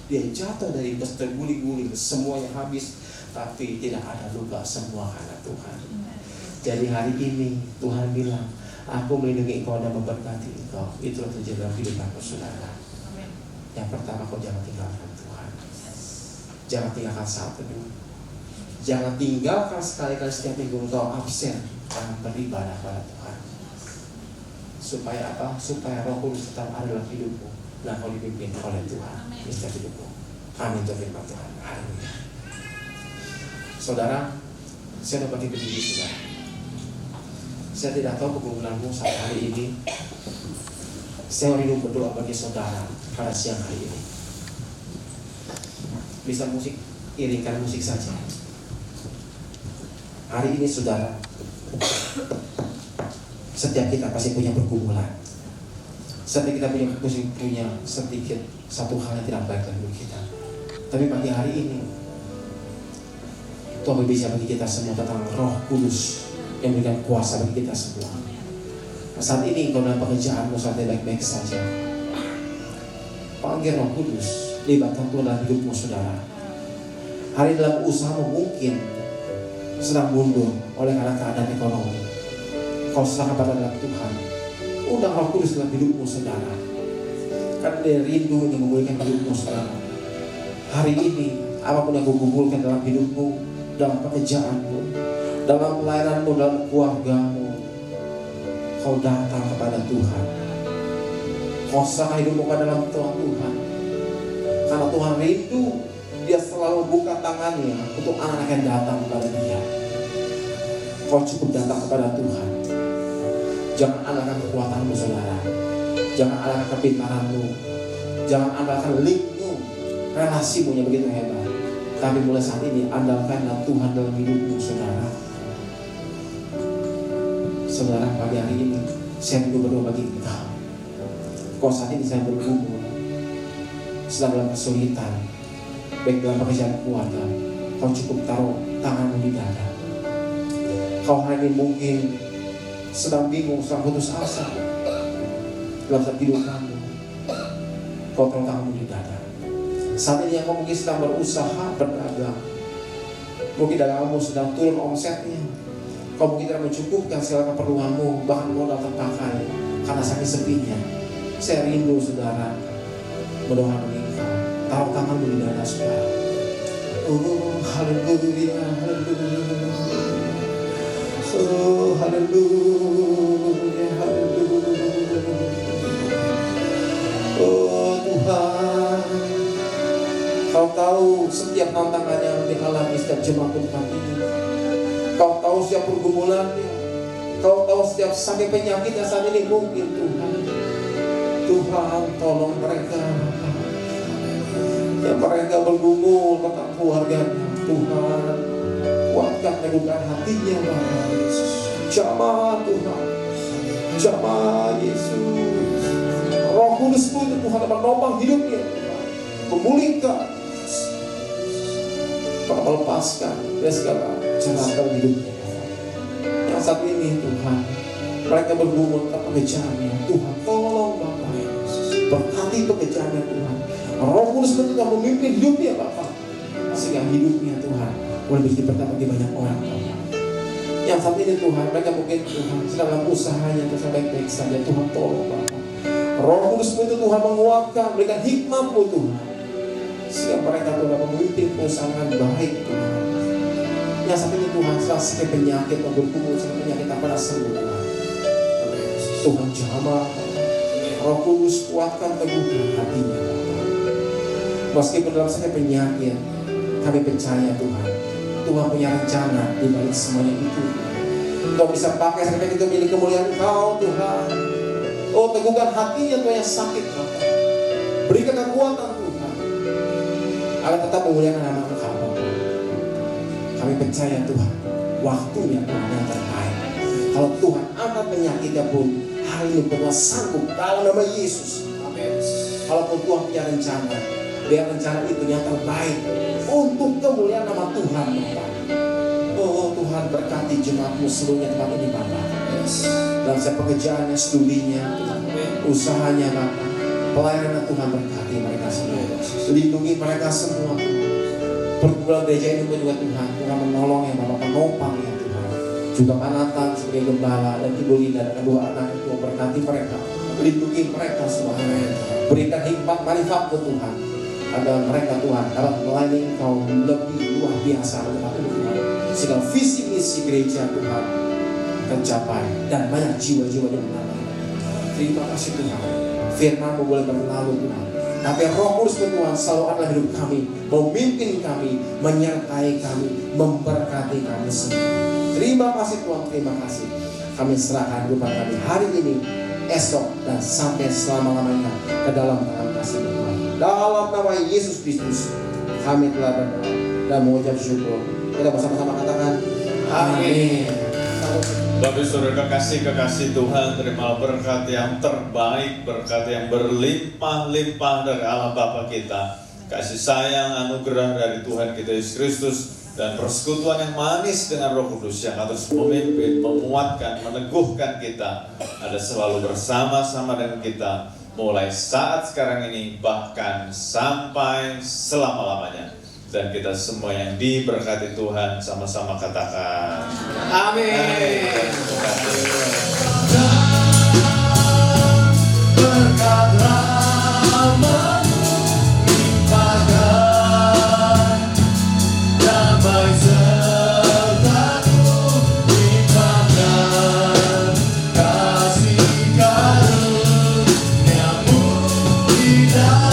dia jatuh dari bus terguling-guling, semuanya habis, tapi tidak ada luka, semua karena Tuhan. Jadi hari ini Tuhan bilang, aku melindungi engkau dan memberkati engkau. Itulah terjadi dalam hidup aku saudara. Yang pertama, kau jangan tinggalkan Tuhan. Jangan tinggalkan saat teduh. Jangan tinggalkan sekali-kali setiap minggu engkau absen dalam beribadah pada Tuhan. Supaya apa? Supaya Roh Kudus tetap ada dalam hidupmu dan kau dipimpin oleh Tuhan di setiap hidupmu. Amin. Itu firman Tuhan. Haleluya. Saudara, saya dapat berdiri saudara. Saya tidak tahu pergumulanmu saat hari ini. Saya rindu berdoa bagi saudara pada siang hari ini. Bisa musik, iringkan musik saja. Hari ini saudara, setiap kita pasti punya pergumulan. Setiap kita punya sedikit satu hal yang tidak baik dalam hidup kita. Tapi pagi hari ini Tuhan berbicara bagi kita semua tentang Roh Kudus yang memberikan kuasa bagi kita semua. Saat ini engkau dalam pekerjaanmu saatnya baik-baik saja. Panggil Roh Kudus, libatkan Tuhan dalam hidupmu saudara. Hari dalam usahamu mungkin sedang mundur oleh karena keadaan ekonomi. Kau serahkan pada dalam Tuhan. Undang Roh Kudus dalam hidupmu saudara. Karena dia rindu ingin memulihkan hidupmu saudara. Hari ini apapun yang kau kumpulkan dalam hidupmu, dalam pekerjaanmu, dalam pelayananmu, dalam keluargamu, kau datang kepada Tuhan. Kau serahkan hidupmu pada dalam Tuhan. Karena Tuhan rindu, dia selalu buka tangannya untuk anak-anak yang datang kepada dia. Kau cukup datang kepada Tuhan. Jangan andalkan kekuatanmu saudara. Jangan andalkan kepintaranmu. Jangan andalkan linkmu, relasimu yang begitu hebat. Tapi mulai saat ini andalkanlah Tuhan dalam hidupmu saudara. Saudara, pagi hari ini saya ingin berdoa bagi engkau. Kau saat ini saya bergumul, sedang dalam kesulitan, baik dalam pekerjaan keluarga, kau cukup taruh tanganmu di dada. Kau hari ini mungkin sedang bingung, sedang putus asa dalam setiap hidup kamu. Kau taruh tanganmu di dada. Saat ini yang kau mungkin sedang berusaha berdagang, mungkin daganganmu sedang turun omsetnya. Kau mungkin tidak mencukupkan segala keperluanmu, bahkan modal terpakai karena saking sepinya. Saya rindu saudara berdoa bagi engkau. Taruh tanganmu di dada saudara. Oh haleluya, haleluya. Oh haleluya, haleluya. Oh Tuhan, kau tahu setiap tantangan yang dialami setiap jemaat Tuhan ini. Kau tahu setiap pergumulannya. Kau tahu setiap sakit penyakitnya saat ini mungkin Tuhan. Tuhan tolong mereka yang mereka bergumul tentang keluarganya. Tuhan kuatkan teguhkan hatinya Bapa Yesus. Jamah Tuhan, jamah Yesus. Roh Kudus pun Tuhan menopang hidupnya Tuhan, memulihkan, melepaskan dari segala cara hidupnya. Yang saat ini Tuhan mereka bergumul tentang pekerjaannya. Tuhan tolong Bapa Yesus, berkati pekerjaannya Tuhan. Roh Kudus pun Tuhan memimpin hidupnya Bapa, sehingga hidupnya Tuhan boleh menjadi berkat bagi banyak orang Tuhan. Yang saat ini Tuhan mereka mungkin Tuhan sedang dalam usahanya terus baik-baik saja. Tuhan tolong Bapa. Roh Kudus pun Tuhan menguatkan, berikan hikmat-Mu Tuhan, sehingga mereka Tuhan memimpin perusahaan baik Tuhan. Yang saat ini Tuhan setelah sakit penyakit dan berkumpul sakit penyakit pada sembuh Tuhan. Tuhan jamah, Roh Kudus kuatkan teguhkan hatinya Bapa. Meskipun dalam sakit penyakit, kami percaya Tuhan, Tuhan punya rencana di balik semuanya itu. Kau bisa pakai sakit penyakit itu menjadi kemuliaan Kau Tuhan. Oh teguhkan hatinya Tuhan yang sakit Bapa. Berikan kekuatan Tuhan agar tetap memuliakan nama Kau Bapa. Kami percaya Tuhan, waktunya Tuhan yang terbaik. Kalau Tuhan angkat penyakitnya pun, hari ini Tuhan sanggup dalam nama Yesus. Amin. Kalaupun Tuhan punya rencana, biar rencana itu yang terbaik untuk kemuliaan nama Tuhan, Bapak. Oh Tuhan, berkati jemaatmu seluruhnya tempat ini, Bapak. Dalam setiap pekerjaannya, studinya, usahanya, Bapak. Pelayanan Tuhan, berkati mereka semua. Lindungi mereka semua. Pergumulan gereja ini juga Tuhan, Tuhan menolong yang Bapak, penopang ya Tuhan. Juga Pak Nathan sebagai gembala dan Ibu Linda dan kedua anak itu, berkati mereka. Lindungi mereka semua. Berikan hikmat marifat ke Tuhan agar mereka Tuhan dapat melayani Engkau lebih luar biasa Tuhan. Sehingga visi misi gereja Tuhan tercapai dan banyak jiwa-jiwa yang mengalami. Terima kasih Tuhan. Firman-Mu boleh berlalu Tuhan, tapi Roh Kudus Tuhan selalu ada dalam hidup kami, memimpin kami, menyertai kami, memberkati kami semua. Terima kasih Tuhan, terima kasih. Kami serahkan hidup kami hari ini, esok, dan sampai selama-lamanya ke dalam tangan kasih Tuhan. Dalam nama Yesus Kristus kami telah berdoa dan mengucap syukur. Kita bersama-sama katakan amin. Bapak Saudara kekasih Tuhan, terima berkat yang terbaik, berkat yang berlimpah-limpah dari Allah Bapa kita, kasih sayang anugerah dari Tuhan kita Yesus Kristus, dan persekutuan yang manis dengan Roh Kudus yang terus memimpin, memuatkan, meneguhkan kita, ada selalu bersama-sama dengan kita mulai saat sekarang ini bahkan sampai selama-lamanya. Dan kita semua yang diberkati Tuhan sama-sama katakan Amin. Berkat rahmat-Mu limpahkan, damai serta-Mu limpahkan, kasih karunia-Mu di dalam